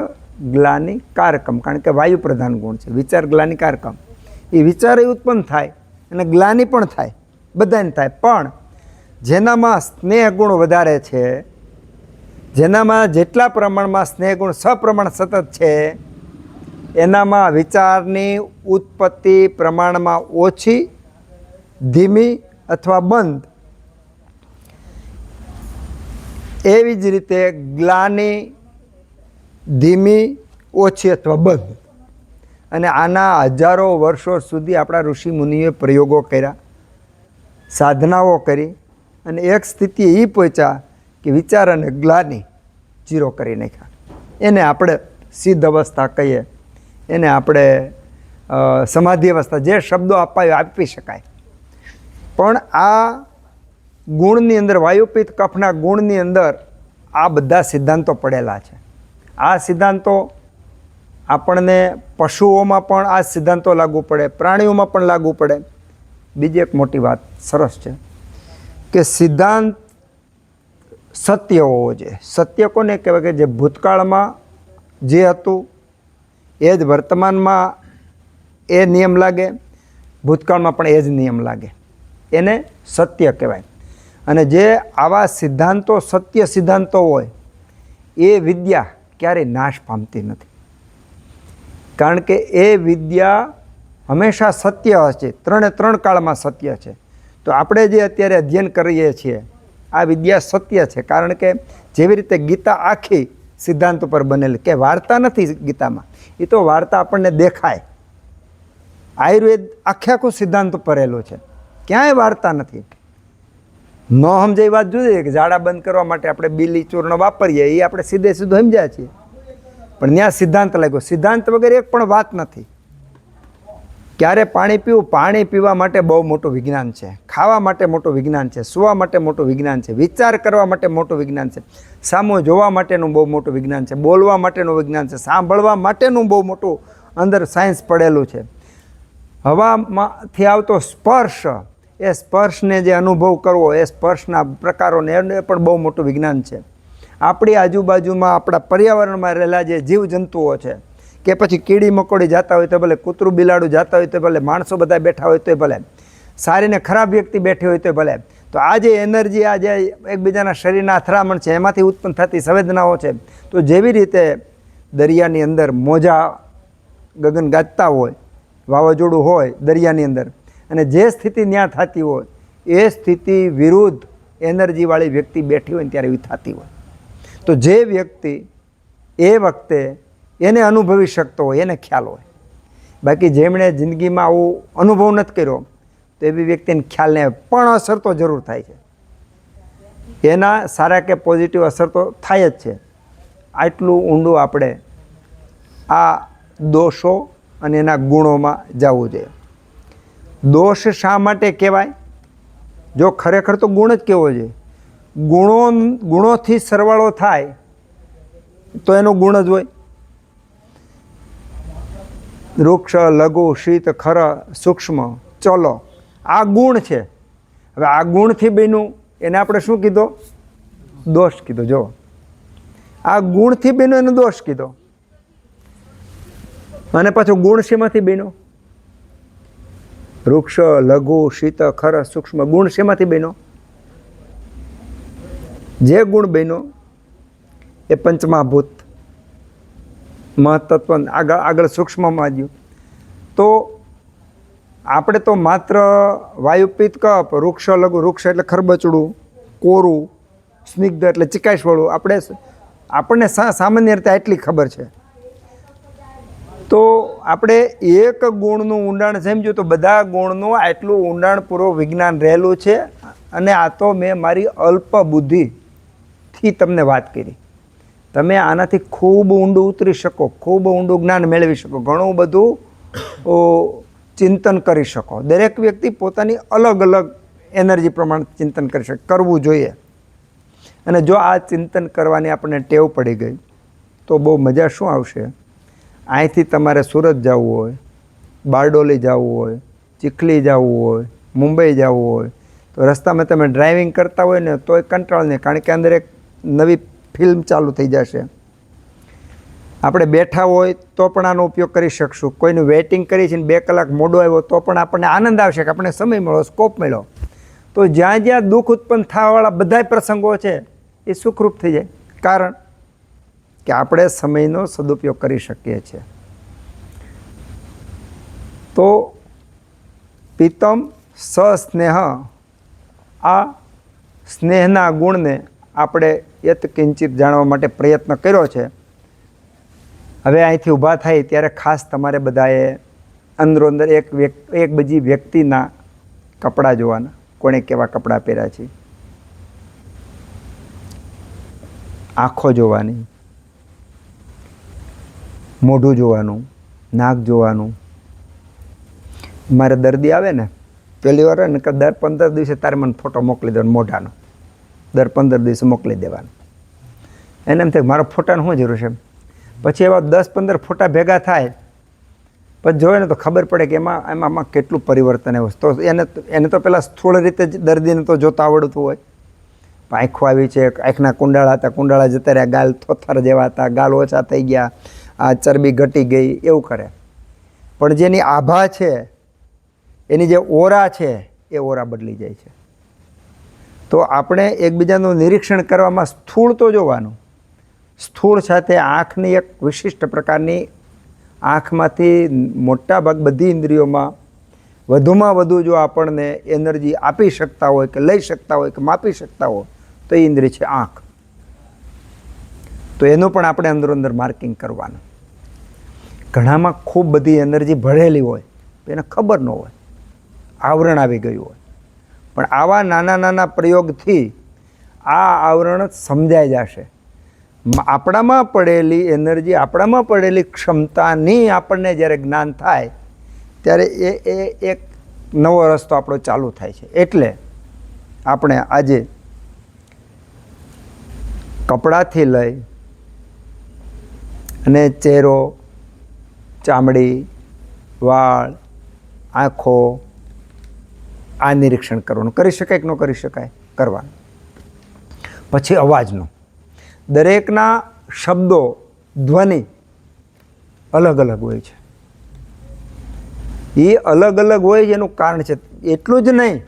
ગ્લાનિ કારકમ, કારણ કે વાયુ પ્રધાન ગુણ છે. વિચાર ગ્લાનિ કારકમ, એ વિચાર ઉત્પન્ન થાય અને ગ્લાનિ પણ થાય, બધાને થાય. પણ જેનામાં સ્નેહ ગુણ વધારે છે, જેનામાં જેટલા પ્રમાણમાં સ્નેહ ગુણ સપ્રમાણ સતત છે, એનામાં વિચારની ઉત્પત્તિ પ્રમાણમાં ઓછી, ધીમી અથવા બંધ. એવી જ રીતે ગ્લાનિ ધીમી, ઓછી અથવા બંધ. અને આના હજારો વર્ષો સુધી આપણા ઋષિ મુનિએ પ્રયોગો કર્યા, સાધનાઓ કરી, અને એક સ્થિતિ એ પહોંચ્યા કે વિચાર અને ગ્લાનિ જીરો કરી નાખ્યા. એને આપણે સિદ્ધ અવસ્થા કહીએ, એને આપણે સમાધિ અવસ્થા, જે શબ્દો આપી શકાય. પણ આ ગુણની અંદર, વાયુપિત્ત કફના ગુણની અંદર આ બધા સિદ્ધાંતો પડેલા છે. આ સિદ્ધાંતો આપણને પશુઓમાં પણ આ સિદ્ધાંતો લાગુ પડે, પ્રાણીઓમાં પણ લાગુ પડે. બીજી એક મોટી વાત સરસ છે કે સિદ્ધાંત સત્ય હોવો જોઈએ. સત્ય કોને કહેવાય? કે જે ભૂતકાળમાં જે હતું એ જ વર્તમાનમાં એ નિયમ લાગે, ભૂતકાળમાં પણ એ જ નિયમ લાગે. એને સત્ય કહેવાય. અને જે આવા સિદ્ધાંતો સત્ય સિદ્ધાંતો હોય એ વિદ્યા ક્યારેય નાશ પામતી નથી. કારણ કે એ વિદ્યા હંમેશા સત્ય હશે, ત્રણે ત્રણ કાળમાં સત્ય છે. તો આપણે જે અત્યારે અધ્યયન કરીએ છીએ આ વિદ્યા સત્ય છે. કારણ કે જેવી રીતે ગીતા આખી સિદ્ધાંત ઉપર બનેલી, કે વાર્તા નથી ગીતામાં, એ તો વાર્તા આપણને દેખાય. આયુર્વેદ આખે આખું સિદ્ધાંત ઉપર રહેલું છે, ક્યાંય વાર્તા નથી. ન સમજાય વાત જોઈએ કે ઝાડા બંધ કરવા માટે આપણે બીલી ચૂર્ણ વાપરીએ, એ આપણે સીધે સીધું સમજ્યા છીએ. પણ ત્યાં સિદ્ધાંત લાગ્યો. સિદ્ધાંત વગર એક પણ વાત નથી. ક્યારે પાણી પીવું? પાણી પીવા માટે બહુ મોટું વિજ્ઞાન છે. ખાવા માટે મોટું વિજ્ઞાન છે. સૂવા માટે મોટું વિજ્ઞાન છે. વિચાર કરવા માટે મોટું વિજ્ઞાન છે. સામું જોવા માટેનું બહુ મોટું વિજ્ઞાન છે. બોલવા માટેનું વિજ્ઞાન છે. સાંભળવા માટેનું બહુ મોટું અંદર સાયન્સ પડેલું છે. હવામાંથી આવતો સ્પર્શ, એ સ્પર્શને જે અનુભવ કરવો, એ સ્પર્શના પ્રકારોને એ પણ બહુ મોટું વિજ્ઞાન છે. આપણી આજુબાજુમાં આપણા પર્યાવરણમાં રહેલા જે જીવજંતુઓ છે, કે પછી કીડી મકોડી જતા હોય તો ભલે, કૂતરું બિલાડું જતા હોય તો ભલે, માણસો બધા બેઠા હોય તો ભલે, સારી ને ખરાબ વ્યક્તિ બેઠી હોય તો ભલે, તો આ જે એનર્જી, આ જે એકબીજાના શરીરના અથડામણ છે, એમાંથી ઉત્પન્ન થતી સંવેદનાઓ છે. તો જેવી રીતે દરિયાની અંદર મોજા ગગન ગાજતા હોય, વાવાઝોડું હોય દરિયાની અંદર, અને જે સ્થિતિ ત્યાં થતી હોય એ સ્થિતિ વિરુદ્ધ એનર્જીવાળી વ્યક્તિ બેઠી હોય ને ત્યારે એવી થતી હોય. તો જે વ્યક્તિ એ વખતે એને અનુભવી શકતો હોય એને ખ્યાલ હોય. બાકી જેમણે જિંદગીમાં આવું અનુભવ નથી કર્યો તો એવી વ્યક્તિને ખ્યાલ નહીં આવે. પણ અસર તો જરૂર થાય છે, એના સારા કે પોઝિટિવ અસર તો થાય જ છે. આટલું ઊંડું આપણે આ દોષો અને એના ગુણોમાં જવું જોઈએ. દોષ શા માટે કહેવાય? જો ખરેખર તો ગુણ જ કહેવો જોઈએ. ગુણોથી સરવાળો થાય તો એનો ગુણ જ હોય. વૃક્ષ, લઘુ, શીત, ખર, સૂક્ષ્મ, ચલો, આ ગુણ છે. હવે આ ગુણથી બન્યું એને આપણે શું કીધો? દોષ કીધો. જો આ ગુણથી બન્યો એનો દોષ કીધો. અને પાછો ગુણ શેમાંથી બન્યો? વૃક્ષ, લઘુ, શીત, ખર, સૂક્ષ્મ, ગુણ શેમાંથી બન્યો? જે ગુણ બન્યો એ પંચમહાભૂત મહત્તત્વ આગળ સૂક્ષ્મમાં ગયું. તો આપણે તો માત્ર વાયુપિત્ત કફ, વૃક્ષ, લઘુ, વૃક્ષ એટલે ખરબચડું, કોરું, સ્નિગ્ધ એટલે ચિકાશવાળું, આપણને સામાન્ય રીતે આટલી ખબર છે. તો આપણે એક ગુણનું ઊંડાણ સમજ્યું તો બધા ગુણનું આટલું ઊંડાણપૂર્વક વિજ્ઞાન રહેલું છે. અને આ તો મેં મારી અલ્પ બુદ્ધિથી તમને વાત કરી. તમે આનાથી ખૂબ ઊંડું ઉતરી શકો, ખૂબ ઊંડું જ્ઞાન મેળવી શકો, ઘણું બધું ચિંતન કરી શકો. દરેક વ્યક્તિ પોતાની અલગ અલગ એનર્જી પ્રમાણે ચિંતન કરી શકે, કરવું જોઈએ. અને જો આ ચિંતન કરવાની આપણને ટેવ પડી ગઈ તો બહુ મજા શું આવશે? અહીંથી તમારે સુરત જવું હોય, બારડોલી જવું હોય, ચીખલી જવું હોય, મુંબઈ જવું હોય, તો રસ્તામાં તમે ડ્રાઇવિંગ કરતા હોય ને તોય કંટાળ નહીં, કારણ કે અંદર એક નવી ફિલ્મ ચાલુ થઈ જશે. આપણે બેઠા હોય તો પણ આનો ઉપયોગ કરી શકશું. કોઈનું વેઇટિંગ કરી છે ને 2 કલાક મોડો આવ્યો તો પણ આપણને આનંદ આવશે કે આપણે સમય મળ્યો, સ્કોપ મળ્યો. તો જ્યાં જ્યાં દુઃખ ઉત્પન્ન થવાવાળા બધાય પ્રસંગો છે એ સુખરૂપ થઈ જાય, કારણ કે આપણે સમયનો સદુપયોગ કરી શકીએ છીએ. તો પિતમ સસ્નેહ, આ સ્નેહના ગુણને આપણે યત કિંચિત જાણવા માટે પ્રયત્ન કર્યો છે. હવે અહીંથી ઊભા થાય ત્યારે ખાસ તમારે બધાએ અંદરોઅંદર એક બીજી વ્યક્તિના કપડાં જોવાના, કોણે કેવા કપડાં પહેર્યા છે, આંખો જોવાની, મોઢું જોવાનું, નાક જોવાનું. મારે દર્દી આવે ને પહેલી વાર ને કે દર 15 દિવસે તારે મને ફોટો મોકલી દેવાનો મોઢાનો, દર 15 દિવસે મોકલી દેવાનો. એને એમ થાય મારો ફોટાની શું જરૂર છે. પછી એવા 10-15 ફોટા ભેગા થાય પછી જોવે ને તો ખબર પડે કે એમાં કેટલું પરિવર્તન આવ્યું. તો એને તો પહેલાં સ્થૂળ રીતે જ દર્દીને તો જોતા આવડતું હોય. આંખો આવી છે, આંખના કુંડાળા હતા, કુંડાળા જતા રહ્યા, ગાલ થોથાર જેવા હતા, ગાલ ઓછા થઈ ગયા, આ ચરબી ઘટી ગઈ, એવું કરે. પણ જેની આભા છે, એની જે ઓરા છે એ ઓરા બદલી જાય છે. તો આપણે એકબીજાનું નિરીક્ષણ કરવામાં સ્થૂળ તો જોવાનું. સ્થૂળ સાથે આંખની એક વિશિષ્ટ પ્રકારની, આંખમાંથી મોટા ભાગ બધી ઇન્દ્રિયોમાં વધુમાં વધુ જો આપણને એનર્જી આપી શકતા હોય કે લઈ શકતા હોય કે માપી શકતા હોય તો એ ઇન્દ્રિય છે આંખ. તો એનું પણ આપણે અંદરો અંદર માર્કિંગ કરવાનું. ઘણામાં ખૂબ બધી એનર્જી ભરેલી હોય એને ખબર ન હોય, આવરણ આવી ગયું હોય. પણ આવા નાના નાના પ્રયોગથી આ આવરણ સમજાઈ જશે. આપણામાં પડેલી એનર્જી, આપણામાં પડેલી ક્ષમતાની આપણને જ્યારે જ્ઞાન થાય ત્યારે એ એક નવો રસ્તો આપણો ચાલુ થાય છે. એટલે આપણે આજે કપડાથી લઈ અને ચહેરો, ચામડી, વાળ, આંખો, આ નિરીક્ષણ કરવાનું. કરી શકાય કે ન કરી શકાય? કરવાનું. પછી અવાજનો, દરેકના શબ્દો, ધ્વનિ અલગ અલગ હોય છે. એ અલગ અલગ હોય છે એનું કારણ છે. એટલું જ નહીં,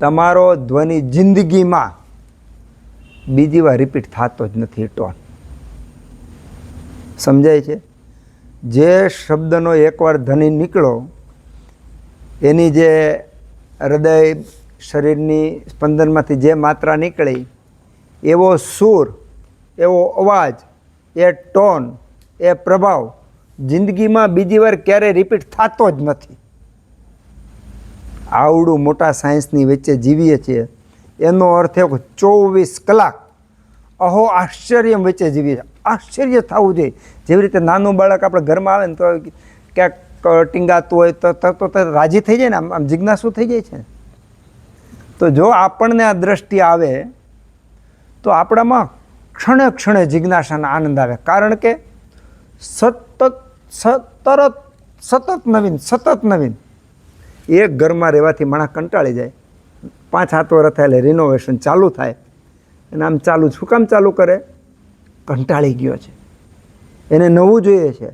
તમારો ધ્વનિ જિંદગીમાં બીજી વાર રિપીટ થતો જ નથી. ટોન સમજાય છે? જે શબ્દનો એકવાર ધ્વનિ નીકળો, એની જે હૃદય શરીરની સ્પંદનમાંથી જે માત્રા નીકળી, એવો સૂર, એવો અવાજ, એ ટોન, એ પ્રભાવ જિંદગીમાં બીજી વાર ક્યારેય રિપીટ થતો જ નથી. આવડું મોટા સાયન્સની વચ્ચે જીવીએ છીએ એનો અર્થ એ 24 કલાક અહો આશ્ચર્ય વચ્ચે જીવીએ છીએ. આશ્ચર્ય થવું જોઈએ. જેવી રીતે નાનું બાળક આપણે ઘરમાં આવે ને તો ક્યાંક ટીંગાતું હોય તો રાજી થઈ જાય ને, આમ જિજ્ઞાસુ થઈ જાય છે. તો જો આપણને આ દ્રષ્ટિ આવે તો આપણામાં ક્ષણે ક્ષણે જિજ્ઞાસાનો આનંદ આવે. કારણ કે સતત નવીન. એક ઘરમાં રહેવાથી માણસ કંટાળી જાય. 5-7 વર્ષ થાય એટલે રિનોવેશન ચાલુ થાય અને આમ ચાલુ શું કામ ચાલુ કરે? કંટાળી ગયો છે, એને નવું જોઈએ છે.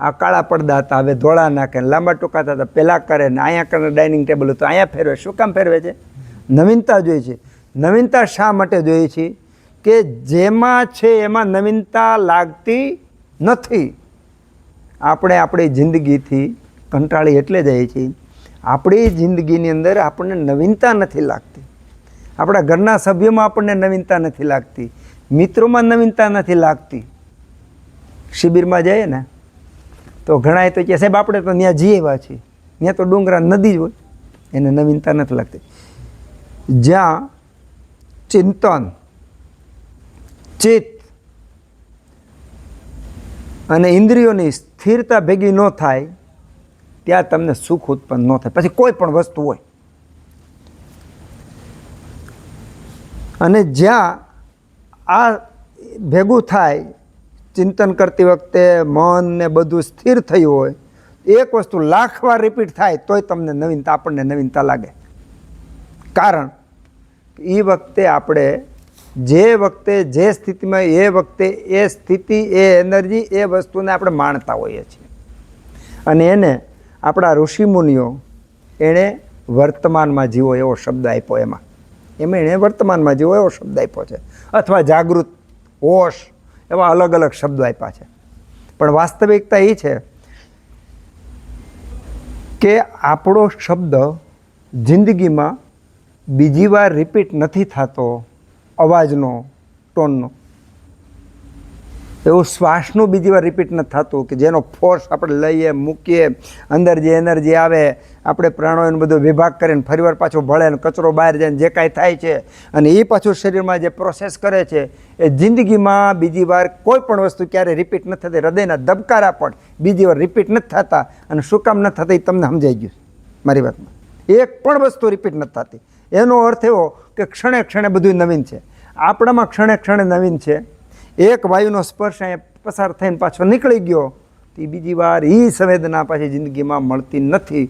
આ કાળા પડદા હતા, હવે ધોળા નાખે, લાંબા ટૂંકા હતા પહેલાં કરે ને અહીંયા કરે, ડાઇનિંગ ટેબલ હતું અહીંયા ફેરવે. શું કામ ફેરવે છે? નવીનતા જોઈએ છે. નવીનતા શા માટે જોઈએ છે? કે જેમાં છે એમાં નવીનતા લાગતી નથી. આપણે આપણી જિંદગીથી કંટાળી એટલે જઈએ છીએ. આપણી જિંદગીની અંદર આપણને નવીનતા નથી લાગતી. આપણા ઘરના સભ્યોમાં આપણને નવીનતા નથી લાગતી. મિત્રોમાં નવીનતા નથી લાગતી. શિબિરમાં જઈએ ને તો ઘણા તો કે સાહેબ આપણે તો ત્યાં જઈએ એવા છીએ, ત્યાં તો ડુંગરા નદી જ હોય, એને નવીનતા નથી લાગતી. જ્યાં ચિંતન, ચિત્ત અને ઇન્દ્રિયોની સ્થિરતા ભેગી ન થાય ત્યાં તમને સુખ ઉત્પન્ન ન થાય. પછી કોઈ પણ વસ્તુ હોય. અને જ્યાં આ ભેગું થાય, ચિંતન કરતી વખતે મન ને બધું સ્થિર થયું હોય, એક વસ્તુ લાખ વાર રિપીટ થાય તોય તમને નવીનતા, આપણને નવીનતા લાગે. કારણ એ વખતે આપણે જે સ્થિતિમાં એ વખતે એ સ્થિતિ, એ એનર્જી, એ વસ્તુને આપણે માણતા હોઈએ છીએ. અને એને આપણા ઋષિમુનિઓ એણે વર્તમાનમાં જીવો એવો શબ્દ આપ્યો. એણે વર્તમાનમાં જીવો એવો શબ્દ આપ્યો છે, અથવા જાગૃત, હોશ, એવા અલગ અલગ શબ્દો આપ્યા છે. પણ વાસ્તવિકતા એ છે કે આપણો શબ્દ જિંદગીમાં બીજી વાર રિપીટ નથી થતો. અવાજનો, ટોનનો, એવું શ્વાસનું બીજી વાર રિપીટ નથી થતું કે જેનો ફોર્સ આપણે લઈએ, મૂકીએ, અંદર જે એનર્જી આવે, આપણે પ્રાણોનો બધો વિભાગ કરીને ફરીવાર પાછો ભળે ને કચરો બહાર જાય ને જે કાંઈ થાય છે, અને એ પાછું શરીરમાં જે પ્રોસેસ કરે છે, એ જિંદગીમાં બીજી વાર કોઈ પણ વસ્તુ ક્યારેય રિપીટ નથી થતી. હૃદયના ધબકારા પણ બીજી વાર રિપીટ નથી થતા. અને શું કામ નથી થતા એ તમને સમજાઈ ગયું મારી વાતમાં. એક પણ વસ્તુ રિપીટ નથી થતી. એનો અર્થ એવો કે ક્ષણે ક્ષણે બધું નવીન છે. આપણામાં ક્ષણે ક્ષણે નવીન છે. એક વાયુનો સ્પર્શ અહીંયા પસાર થઈને પાછો નીકળી ગયો તો બીજી વાર એ સંવેદના પાછી જિંદગીમાં મળતી નથી.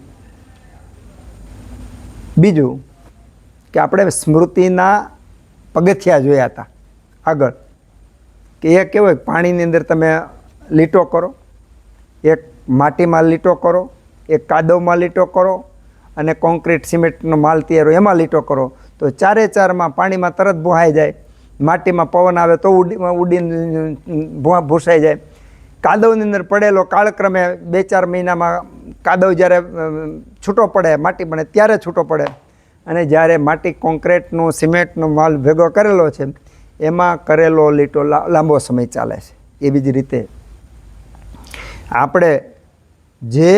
બીજું કે આપણે સ્મૃતિના પગથિયા જોયા હતા આગળ, કે એ કેવું પાણીની અંદર તમે લીટો કરો, એક માટીમાં લીટો કરો, એક કાદવમાં લીટો કરો, અને કોન્ક્રીટ સિમેન્ટનો માલ તૈયાર હોય એમાં લીટો કરો, તો ચારે ચારમાં પાણીમાં તરત ભૂહાઈ જાય, માટીમાં પવન આવે તો ઉડીને ભૂસાઈ જાય. કાદવની અંદર પડેલો કાળક્રમે 2-4 મહિનામાં કાદવ જ્યારે છૂટો પડે, માટી બને ત્યારે છૂટો પડે. અને જ્યારે માટી કોન્ક્રીટનું સિમેન્ટનો માલ ભેગો કરેલો છે એમાં કરેલો લીટો લાંબો સમય ચાલે છે. એ બીજી રીતે આપણે જે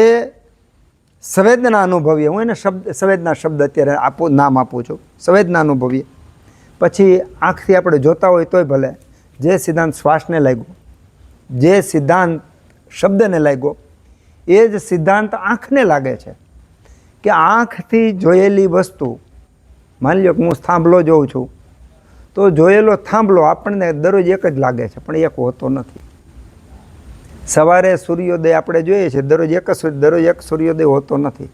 સંવેદના અનુભવીએ, હું એને સંવેદના શબ્દ અત્યારે નામ આપું છું, સંવેદના અનુભવીએ, પછી આંખથી આપણે જોતા હોય તોય ભલે, જે સિદ્ધાંત શ્વાસને લાગ્યો, જે સિદ્ધાંત શબ્દને લાગ્યો, એ જ સિદ્ધાંત આંખને લાગે છે. કે આંખથી જોયેલી વસ્તુ, માની લો કે હું થાંભલો જોઉં છું, તો જોયેલો થાંભલો આપણને દરરોજ એક જ લાગે છે, પણ એક હોતો નથી. સવારે સૂર્યોદય આપણે જોઈએ છીએ, દરરોજ એક સૂર્યોદય હોતો નથી.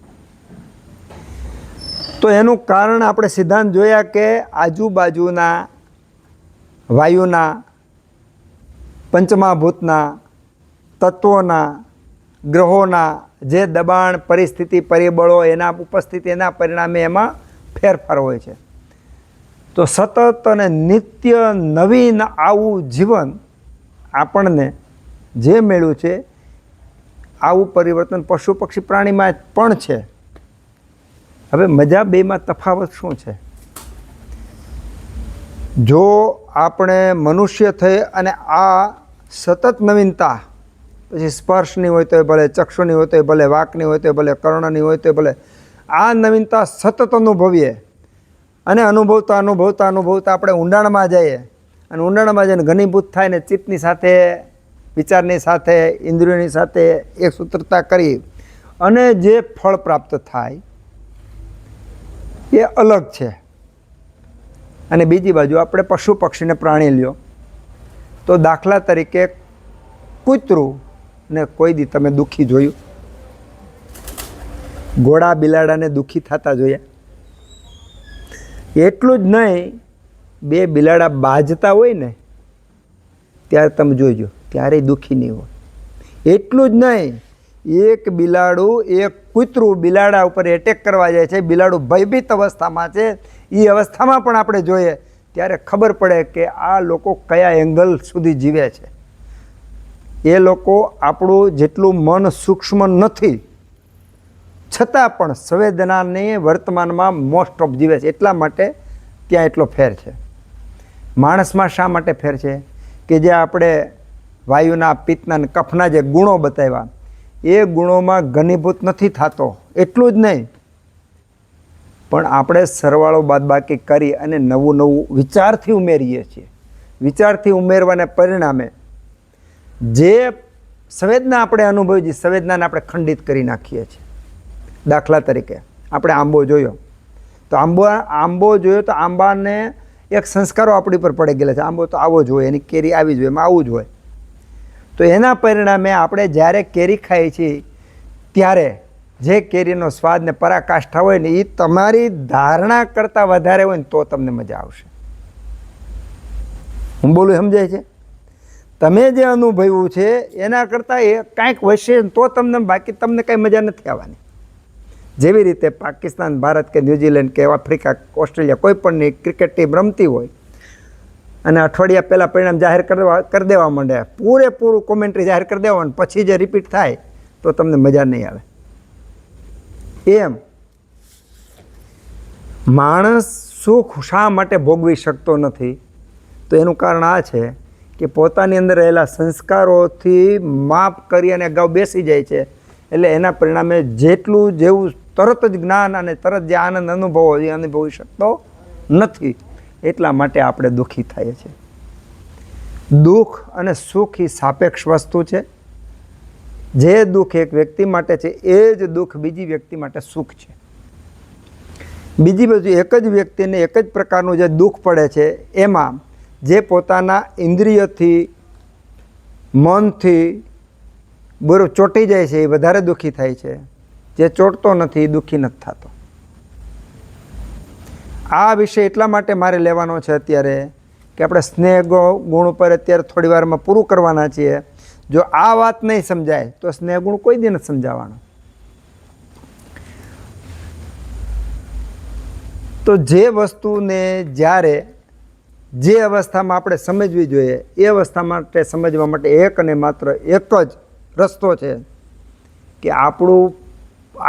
તો એનું કારણ આપણે સિદ્ધાંત જોયા કે આજુબાજુના વાયુના, પંચમહાભૂતના, તત્વોના, ગ્રહોના જે દબાણ, પરિસ્થિતિ, પરિબળો, એના ઉપસ્થિતિ, એના પરિણામે એમાં ફેરફાર હોય છે. તો સતત અને નિત્ય નવીન આવું જીવન આપણને જે મળ્યું છે, આવું પરિવર્તન પશુ પક્ષી પ્રાણીમાં પણ છે. હવે મજા બેમાં તફાવત શું છે? જો આપણે મનુષ્ય થઈ અને આ સતત નવીનતા, પછી સ્પર્શની હોય તો ભલે, ચક્ષુની હોય તો ભલે, વાકની હોય તો ભલે, કર્ણની હોય તો ભલે, આ નવીનતા સતત અનુભવીએ અને અનુભવતા આપણે ઊંડાણમાં જઈએ, અને ઊંડાણમાં જઈને ઘનીભૂત થાય ને ચિત્તની સાથે, વિચારની સાથે, ઇન્દ્રિયોની સાથે એક સૂત્રતા કરી અને જે ફળ પ્રાપ્ત થાય એ અલગ છે. અને બીજી બાજુ આપણે પશુ પક્ષીને પ્રાણી લ્યો તો દાખલા તરીકે કૂતરું ને કોઈ દી તમે દુઃખી જોયું? ઘોડા બિલાડાને દુઃખી થતા જોયા? એટલું જ નહીં, 2 બિલાડા બાજતા હોય ને ત્યારે તમે જોઈજો, ક્યારેય દુઃખી નહીં હોય. એટલું જ નહીં, એક બિલાડું, એક કૂતરું બિલાડા ઉપર એટેક કરવા જાય છે, બિલાડું ભયભીત અવસ્થામાં છે, એ અવસ્થામાં પણ આપણે જોઈએ ત્યારે ખબર પડે કે આ લોકો કયા એંગલ સુધી જીવે છે. એ લોકો આપણું જેટલું મન સૂક્ષ્મ નથી છતાં પણ સંવેદનાને વર્તમાનમાં મોસ્ટ ઓફ જીવે છે. એટલા માટે ત્યાં એટલો ફેર છે. માણસમાં શા માટે ફેર છે? કે જે આપણે વાયુના, પિત્તના અને કફના જે ગુણો બતાવ્યા, એ ગુણોમાં ઘનીભૂત નથી થતો. એટલું જ નહીં, પણ આપણે સરવાળો બાદબાકી કરી અને નવું વિચારથી ઉમેરીએ છીએ. વિચારથી ઉમેરવાને પરિણામે જે સંવેદના આપણે અનુભવી છે, સંવેદનાને આપણે ખંડિત કરી નાખીએ છીએ. દાખલા તરીકે આપણે આંબો જોયો તો આંબાને એક સંસ્કારો આપણી પર પડી ગયેલા છે. આંબો તો આવો જ હોય, એની કેરી આવી જ હોય, એમાં આવું જ હોય. તો એના પરિણામે આપણે જ્યારે કેરી ખાઈએ છીએ ત્યારે જે કેરીનો સ્વાદ ને પરાકાષ્ઠા હોય ને એ તમારી ધારણા કરતાં વધારે હોય ને તો તમને મજા આવશે. હું બોલું સમજાય છે? તમે જે અનુભવ્યું છે એના કરતાં એ કાંઈક વશે તો તમને, બાકી તમને કાંઈ મજા નથી આવવાની. જેવી રીતે પાકિસ્તાન, ભારત કે ન્યૂઝીલેન્ડ કે આફ્રિકા, ઓસ્ટ્રેલિયા કોઈ પણની ક્રિકેટ ટીમ રમતી હોય અને અઠવાડિયા પહેલાં પરિણામ જાહેર કરી દેવા માંડે, પૂરેપૂરું કોમેન્ટ્રી જાહેર કરી દેવાનું, પછી જે રિપીટ થાય તો તમને મજા નહીં આવે. એમ માણસ સુખ શા માટે ભોગવી શકતો નથી? તો એનું કારણ આ છે કે પોતાની અંદર રહેલા સંસ્કારોથી માફ કરી અને અગાઉ બેસી જાય છે. એટલે એના પરિણામે જેટલું જેવું તરત જ જ્ઞાન અને તરત જે આનંદ અનુભવો એ અનુભવી શકતો નથી. એટલા માટે આપણે દુઃખી થઈએ છીએ. દુઃખ અને સુખ એ સાપેક્ષ વસ્તુ છે. જે દુઃખ એક વ્યક્તિ માટે છે એ જ દુઃખ બીજી વ્યક્તિ માટે સુખ છે. બીજી બાજુ એક જ વ્યક્તિને એક જ પ્રકારનું જે દુઃખ પડે છે એમાં જે પોતાના ઇન્દ્રિયથી, મનથી બરોબર ચોંટી જાય છે એ વધારે દુઃખી થાય છે. જે ચોંટતો નથી એ દુઃખી નથી થતો. આ વિષય એટલા માટે મારે લેવાનો છે અત્યારે કે આપણે સ્નેહ ગુણ ઉપર અત્યારે થોડી વારમાં પૂરું કરવાના છીએ. જો આ વાત નહીં સમજાય તો સ્નેહ ગુણ કોઈ દી નથી સમજાવવાનો. તો જે વસ્તુને જ્યારે જે અવસ્થામાં આપણે સમજવી જોઈએ એ અવસ્થા માટે સમજવા માટે એક અને માત્ર એક જ રસ્તો છે કે આપણું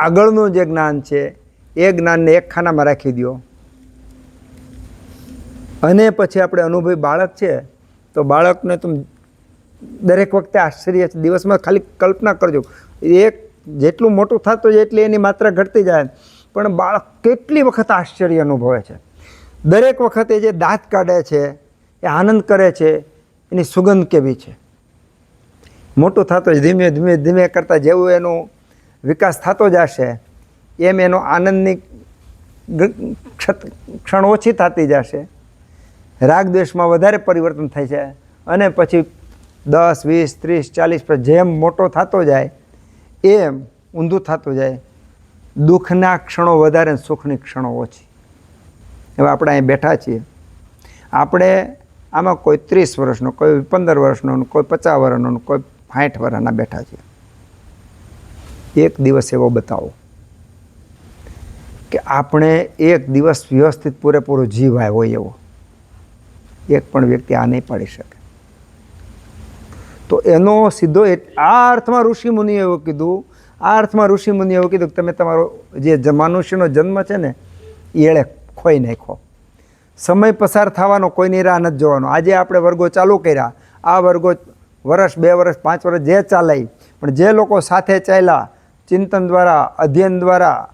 આગળનું જે જ્ઞાન છે એ જ્ઞાનને એક ખાનામાં રાખી દો. અને પછી આપણે અનુભવી બાળક છે તો બાળકને તમે દરેક વખતે આશ્ચર્ય છે. દિવસમાં ખાલી કલ્પના કરજો, એક જેટલું મોટું થતું જાય એટલી એની માત્રા ઘટતી જાય, પણ બાળક કેટલી વખત આશ્ચર્ય અનુભવે છે. દરેક વખતે જે દાંત કાઢે છે એ આનંદ કરે છે, એની સુગંધ કેવી છે. મોટું થતું જ ધીમે ધીમે ધીમે કરતાં જેવું એનો વિકાસ થતો જશે એમ એનો આનંદની ક્ષણ ઓછી થતી જશે. રાગ દ્વેષમાં વધારે પરિવર્તન થાય છે અને પછી 10, 20, 30, 40 પર જેમ મોટો થતો જાય એમ ઊંધું થતું જાય. દુઃખના ક્ષણો વધારે, સુખની ક્ષણો ઓછી. હવે આપણે અહીં બેઠા છીએ, આપણે આમાં કોઈ 30 વર્ષનો, કોઈ 15 વર્ષનો, કોઈ 50 વર્ષનો, કોઈ 60 વર્ષના બેઠા છીએ. એક દિવસ એવો બતાવો કે આપણે એક દિવસ વ્યવસ્થિત પૂરેપૂરો જીવાય હોય એવો. એક પણ વ્યક્તિ આ નહીં પાડી શકે. તો એનો સીધો આ અર્થમાં ઋષિમુનિએ એવું કીધું, કે તમે તમારો જે મનુષ્યનો જન્મ છે ને એ એળે ખોઈ નાખો. સમય પસાર થવાનો કોઈની રાહ નથી જોવાનો. આજે આપણે વર્ગો ચાલુ કર્યા, આ વર્ગો વર્ષ, 2 વર્ષ, 5 વર્ષ જે ચાલાય, પણ જે લોકો સાથે ચાલ્યા ચિંતન દ્વારા, અધ્યયન દ્વારા,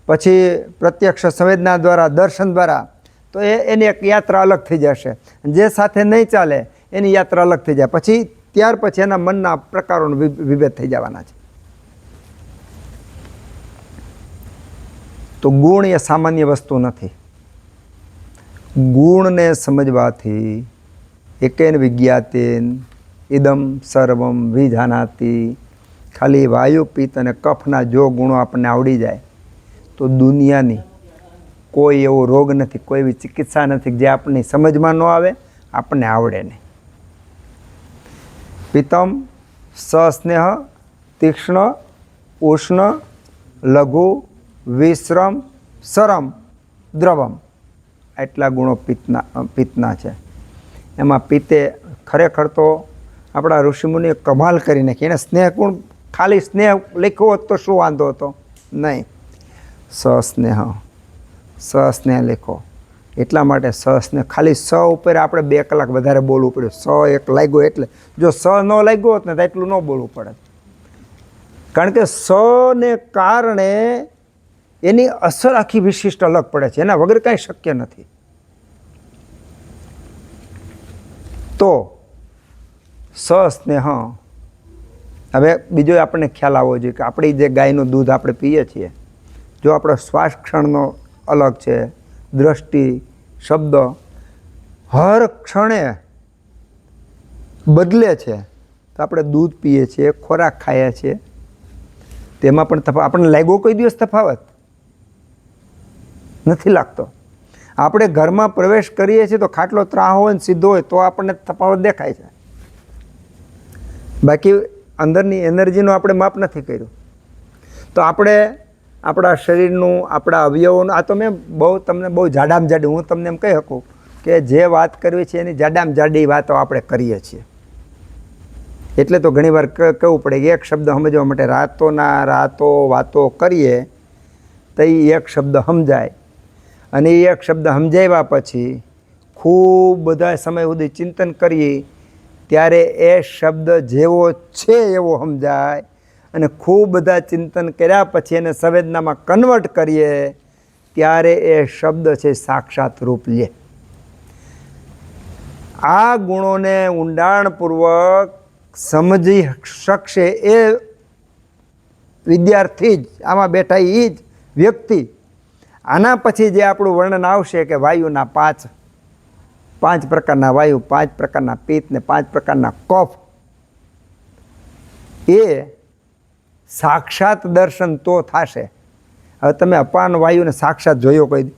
પછી પ્રત્યક્ષ સંવેદના દ્વારા, દર્શન દ્વારા, તો એની એક યાત્રા અલગ થઈ જશે. જે સાથે નહીં ચાલે એની યાત્રા અલગ થઈ જાય. પછી ત્યાર પછી એના મનના પ્રકારોનો વિભેદ થઈ જવાના છે. તો ગુણ એ સામાન્ય વસ્તુ નથી. ગુણને સમજવાથી એકેન વિજ્ઞાતેન ઇદમ સર્વમ વિજાનાતિ. ખાલી વાયુ, પિત્ત અને કફના જો ગુણો આપણને આવડી જાય તો દુનિયાની કોઈ એવો રોગ નથી, કોઈ એવી ચિકિત્સા નથી જે આપણને સમજમાં ન આવે, આપણને આવડે નહીં. પિત્તમ સસ્નેહ, તીક્ષ્ણ, ઉષ્ણ, લઘુ, વિશ્રમ, સરમ, દ્રવમ. એટલા ગુણો પિત્તના છે. એમાં પિત્તે ખરેખર તો આપણા ઋષિમુનિએ કમાલ કરી નાખી. એને સ્નેહ ગુણ ખાલી સ્નેહ લખ્યો હોત તો શું વાંધો હતો? નહીં, સસ્નેહ લખો. એટલા માટે સસ્નેહ ખાલી સ ઉપર આપણે 2 કલાક વધારે બોલવું પડ્યું. સ એક લાગ્યો એટલે, જો સ ન લાગ્યો હોત ને તો એટલું ન બોલવું પડે. કારણ કે સ ને કારણે એની અસર આખી વિશિષ્ટ અલગ પડે છે. એના વગર કાંઈ શક્ય નથી. તો સસ્નેહ. હવે બીજો આપણને ખ્યાલ આવવો જોઈએ કે આપણી જે ગાયનું દૂધ આપણે પીએ છીએ, જો આપણો શ્વાસ ક્ષણનો અલગ છે, દ્રષ્ટિ, શબ્દ હર ક્ષણે બદલે છે, તો આપણે દૂધ પીએ છીએ, ખોરાક ખાઈએ છીએ, તેમાં પણ આપણને લાગ્યો કોઈ દિવસ તફાવત નથી લાગતો. આપણે ઘરમાં પ્રવેશ કરીએ છીએ તો ખાટલો ત્રાહો હોય ને સીધો હોય તો આપણને તફાવત દેખાય છે, બાકી અંદરની એનર્જીનું આપણે માપ નથી કર્યું. તો આપણે આપણા શરીરનું, આપણા અવયવોનું, આ તો મેં તમને બહુ જાડામાં જાડી, હું તમને એમ કહી શકું કે જે વાત કરવી છે એની જાડામાં જાડી વાતો આપણે કરીએ છીએ. એટલે તો ઘણીવાર કહેવું પડે કે એક શબ્દ સમજવા માટે રાતો વાતો કરીએ તો એ એક શબ્દ સમજાય, અને એ એક શબ્દ સમજાવ્યા પછી ખૂબ બધા સમય સુધી ચિંતન કરીએ ત્યારે એ શબ્દ જેવો છે એવો સમજાય, અને ખૂબ બધા ચિંતન કર્યા પછી એને સંવેદનામાં કન્વર્ટ કરીએ ત્યારે એ શબ્દ છે સાક્ષાત રૂપ લે. આ ગુણોને ઊંડાણપૂર્વક સમજી શકશે એ વિદ્યાર્થી જ, આમાં બેઠા એ જ વ્યક્તિ. આના પછી જે આપણું વર્ણન આવશે કે વાયુના પાંચ પ્રકારના વાયુ, 5 પ્રકારના પિત્ત ને 5 પ્રકારના કફ, એ સાક્ષાત દર્શન તો થશે. હવે તમે અપાન વાયુને સાક્ષાત જોયો કોઈ?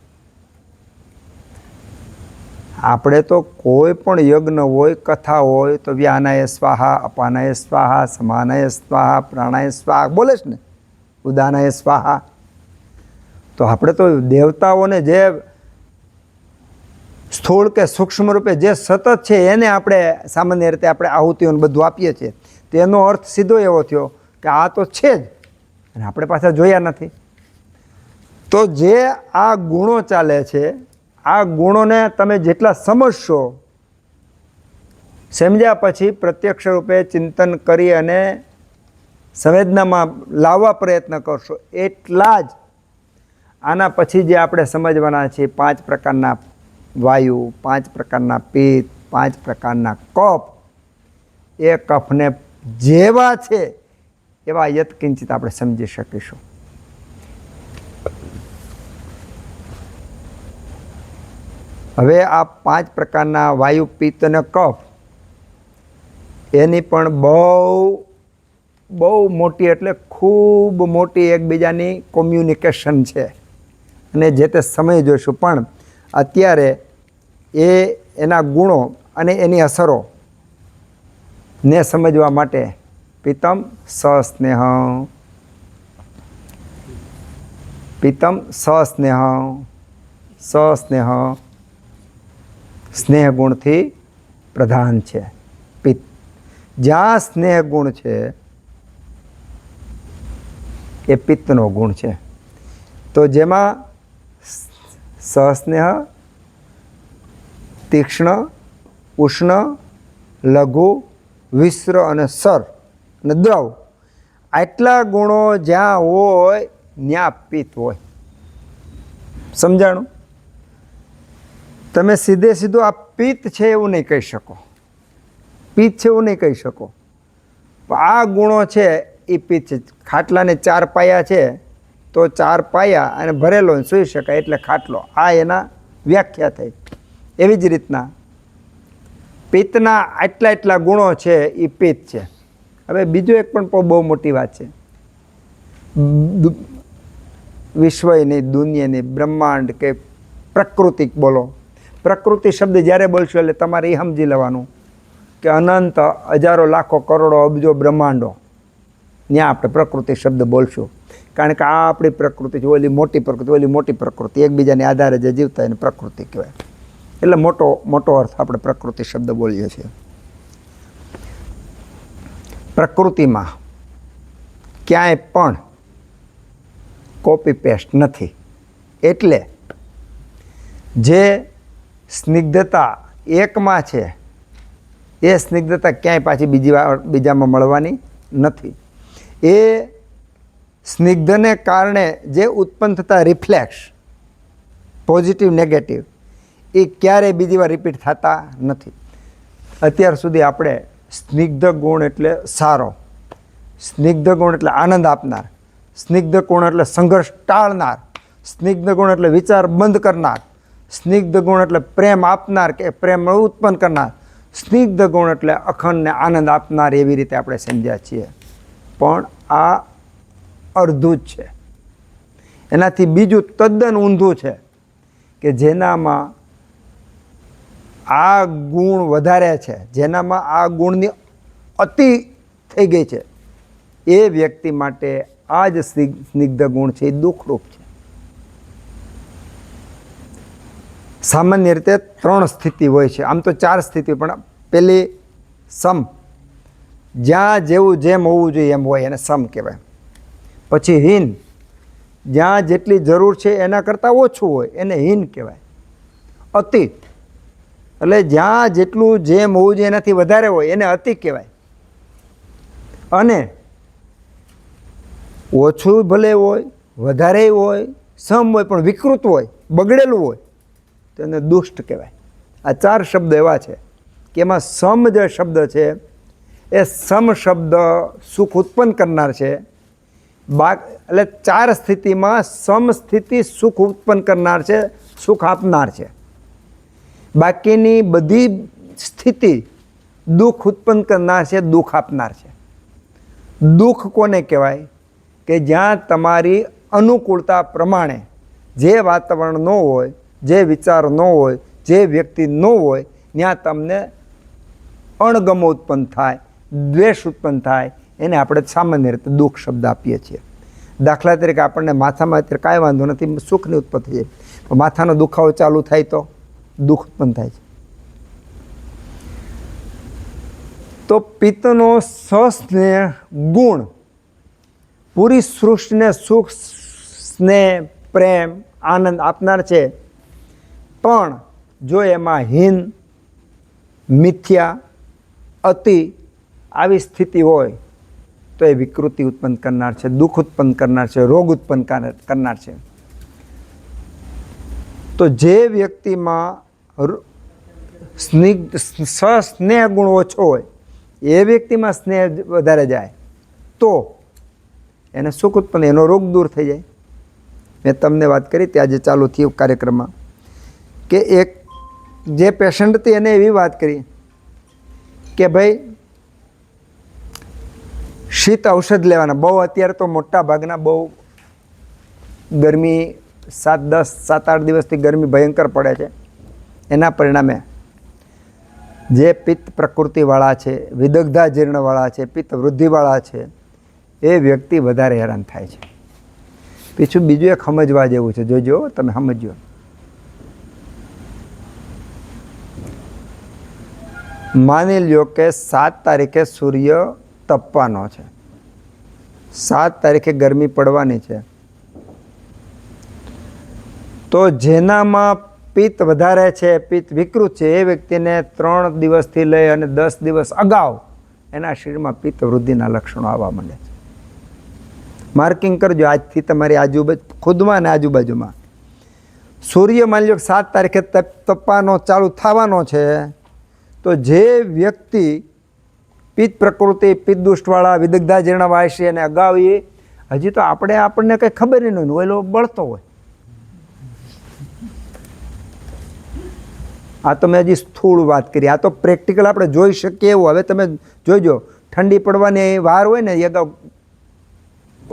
આપણે તો કોઈ પણ યજ્ઞ હોય, કથા હોય તો વ્યાનાય સ્વાહા, અપાનાય સ્વાહા, સમાનાય સ્વાહા, પ્રાણાય સ્વાહા બોલે છે ને, ઉદાનાય સ્વાહા. તો આપણે તો દેવતાઓને જે સ્થૂળ કે સૂક્ષ્મ રૂપે જે સતત છે એને આપણે સામાન્ય રીતે આપણે આહુતિઓને બધું આપીએ છીએ. તેનો અર્થ સીધો એવો થયો કે આ તો છે જ, અને આપણે પાછા જોયા નથી. તો જે આ ગુણો ચાલે છે, આ ગુણોને તમે જેટલા સમજશો, સમજ્યા પછી પ્રત્યક્ષ રૂપે ચિંતન કરી અને સંવેદનામાં લાવવા પ્રયત્ન કરશો, એટલા જ આના પછી જે આપણે સમજવાના છે 5 પ્રકારના વાયુ, 5 પ્રકારના પિત્ત, 5 પ્રકારના કફ, એ કફને જેવા છે એવા યત્કિંચિત આપણે સમજી શકીશું. હવે આ 5 પ્રકારના વાયુ, પિત્ત અને કફ એની પણ બહુ મોટી, એટલે ખૂબ મોટી એકબીજાની કોમ્યુનિકેશન છે, અને જે તે સમય જોઈશું. પણ અત્યારે એના ગુણો અને એની અસરો ને સમજવા માટે પિત્તમ સસ્નેહ, પિત્તમ સસ્નેહ, સસ્નેહ સ્નેહ ગુણથી પ્રધાન છે પિત્ત. જ્યાં સ્નેહ ગુણ છે એ પિત્તનો ગુણ છે. તો જેમાં સસ્નેહ, તીક્ષ્ણ, ઉષ્ણ, લઘુ, વિસ્ર અને સર અને દ્રવ, આટલા ગુણો જ્યાં હોય ત્યાં પિત્ત હોય. સમજાણું? તમે સીધું આ પિત્ત છે એવું નહીં કહી શકો, પિત્ત છે એવું નહીં કહી શકો. આ ગુણો છે એ પિત્ત છે. ખાટલાને 4 પાયા છે તો 4 પાયા અને ભરેલો સૂઈ શકાય એટલે ખાટલો, આ એના વ્યાખ્યા થઈ. એવી જ રીતના પિત્તના આટલા ગુણો છે એ પિત્ત છે. હવે બીજું એક પણ બહુ મોટી વાત છે, વિશ્વની, દુનિયાની, બ્રહ્માંડ કે પ્રકૃતિક બોલો. પ્રકૃતિ શબ્દ જ્યારે બોલશો એટલે તમારે એ સમજી લેવાનું કે અનંત, હજારો, લાખો, કરોડો, અબજો બ્રહ્માંડો, ત્યાં આપણે પ્રકૃતિ શબ્દ બોલશું. કારણ કે આ આપણી પ્રકૃતિ છે, ઓલી મોટી પ્રકૃતિ, ઓલી મોટી પ્રકૃતિ, એકબીજાને આધારે જે જીવતા એને પ્રકૃતિ કહેવાય. એટલે મોટો અર્થ આપણે પ્રકૃતિ શબ્દ બોલીએ છીએ. પ્રકૃતિમાં ક્યાંય પણ કોપી પેસ્ટ નથી. એટલે જે સ્નિગ્ધતા એકમાં છે એ સ્નિગ્ધતા ક્યાંય પાછી બીજામાં મળવાની નથી. એ સ્નિગ્ધને કારણે જે ઉત્પન્ન થતા રિફ્લેક્સ, પોઝિટિવ નેગેટિવ, એ ક્યારેય બીજી વાર રિપીટ થતા નથી. અત્યાર સુધી આપણે સ્નિગ્ધ ગુણ એટલે સારો, સ્નિગ્ધ ગુણ એટલે આનંદ આપનાર, સ્નિગ્ધ ગુણ એટલે સંઘર્ષ ટાળનાર, સ્નિગ્ધ ગુણ એટલે વિચાર બંધ કરનાર, સ્નિગ્ધ ગુણ એટલે પ્રેમ આપનાર કે પ્રેમ ઉત્પન્ન કરનાર, સ્નિગ્ધ ગુણ એટલે અખંડને આનંદ આપનાર એવી રીતે આપણે સમજ્યા છીએ, પણ આ અડધું જ છે. એનાથી બીજું તદ્દન ઊંધું છે કે જેનામાં આ ગુણ વધારે છે, જેનામાં આ ગુણની અતિ થઈ ગઈ છે, એ વ્યક્તિ માટે આ જ સ્નિગ્ધ ગુણ છે એ દુઃખરૂપ છે. સામાન્ય રીતે 3 સ્થિતિ હોય છે, આમ તો 4 સ્થિતિ, પણ પેલી સમ, જ્યાં જેવું જેમ હોવું જોઈએ એમ હોય એને સમ કહેવાય. પછી હીન, જ્યાં જેટલી જરૂર છે એના કરતાં ઓછું હોય એને હીન કહેવાય. અતિ એટલે જ્યાં જેટલું જેમ હોવું જોઈએ એનાથી વધારે હોય એને અતિ કહેવાય. અને ઓછું ભલે હોય, વધારે હોય, સમ હોય પણ વિકૃત હોય, બગડેલું હોય તો એને દુષ્ટ કહેવાય. આ 4 શબ્દ એવા છે કે એમાં સમ જે શબ્દ છે એ સમ શબ્દ સુખ ઉત્પન્ન કરનાર છે. એટલે 4 સ્થિતિમાં સમ સ્થિતિ સુખ ઉત્પન્ન કરનાર છે, સુખ આપનાર છે. બાકીની બધી સ્થિતિ દુઃખ ઉત્પન્ન કરનાર છે, દુઃખ આપનાર છે. દુઃખ કોને કહેવાય? કે જ્યાં તમારી અનુકૂળતા પ્રમાણે જે વાતાવરણ ન હોય, જે વિચાર ન હોય, જે વ્યક્તિ ન હોય, ત્યાં તમને અણગમો ઉત્પન્ન થાય, દ્વેષ ઉત્પન્ન થાય, એને આપણે સામાન્ય રીતે દુઃખ શબ્દ આપીએ છીએ. દાખલા તરીકે આપણને માથામાં અત્યારે કાંઈ વાંધો નથી, સુખની ઉત્પત્તિ થાય, પણ માથાનો દુખાવો ચાલુ થાય તો દુઃખ ઉત્પન્ન થાય છે. તો પિત્તનો સસ્નેહ ગુણ પૂરી સૃષ્ટિને સુખ, સ્નેહ, પ્રેમ, આનંદ આપનાર છે. પણ જો એમાં હીન, મિથ્યા, અતિ આવી સ્થિતિ હોય તો એ વિકૃતિ ઉત્પન્ન કરનાર છે, દુઃખ ઉત્પન્ન કરનાર છે, રોગ ઉત્પન્ન કરનાર છે. તો જે વ્યક્તિમાં સસ્નેહ ગુણ ઓછો હોય, એ વ્યક્તિમાં સ્નેહ વધારે જાય તો એને સુખ ઉત્પન્ન, એનો રોગ દૂર થઈ જાય. મેં તમને વાત કરી ત્યાં જે ચાલુ થયું કાર્યક્રમમાં કે એક જે પેશન્ટ હતી એને એવી વાત કરી કે ભાઈ શીત ઔષધ લેવાના. બહુ અત્યારે તો મોટા ભાગના બહુ ગરમી 7-8 દિવસથી ગરમી ભયંકર પડે છે. એના પરિણામે જે પિત્ત પ્રકૃતિવાળા છે, વિદગ્ધા જીર્ણવાળા છે, પિત્ત વૃદ્ધિવાળા છે, એ વ્યક્તિ વધારે હેરાન થાય છે. બીજું એક સમજવા જેવું છે, જોજો તમે સમજો. માની લ્યો કે 7 તારીખે સૂર્ય તપવાનો છે, 7 તારીખે ગરમી પડવાની છે, તો જેનામાં પિત્ત વધારે છે, પિત્ત વિકૃત છે, એ વ્યક્તિને 3 દિવસથી લઈ અને 10 દિવસ અગાઉ એના શરીરમાં પિત્ત વૃદ્ધિના લક્ષણો આવવા માંડે છે. માર્કિંગ કરજો આજથી તમારી આજુબાજુ, ખુદમાં અને આજુબાજુમાં. સૂર્ય માની લો કે 7 તારીખે તપવાનો ચાલુ થવાનો છે, તો જે વ્યક્તિ પિત્ત પ્રકૃતિ, પિત્ત દુષ્ટવાળા, વિદગ્ધા જીર્ણવાળા છે અને અગાઉ એ હજી તો આપણને કંઈ ખબર નહીં હોય, એલો બળતો હોય. આ તો મેં હજી સ્થૂળ વાત કરી, આ તો પ્રેક્ટિકલ આપણે જોઈ શકીએ એવું. હવે તમે જોઈજો, ઠંડી પડવાની વાર હોય ને, એ અગાઉ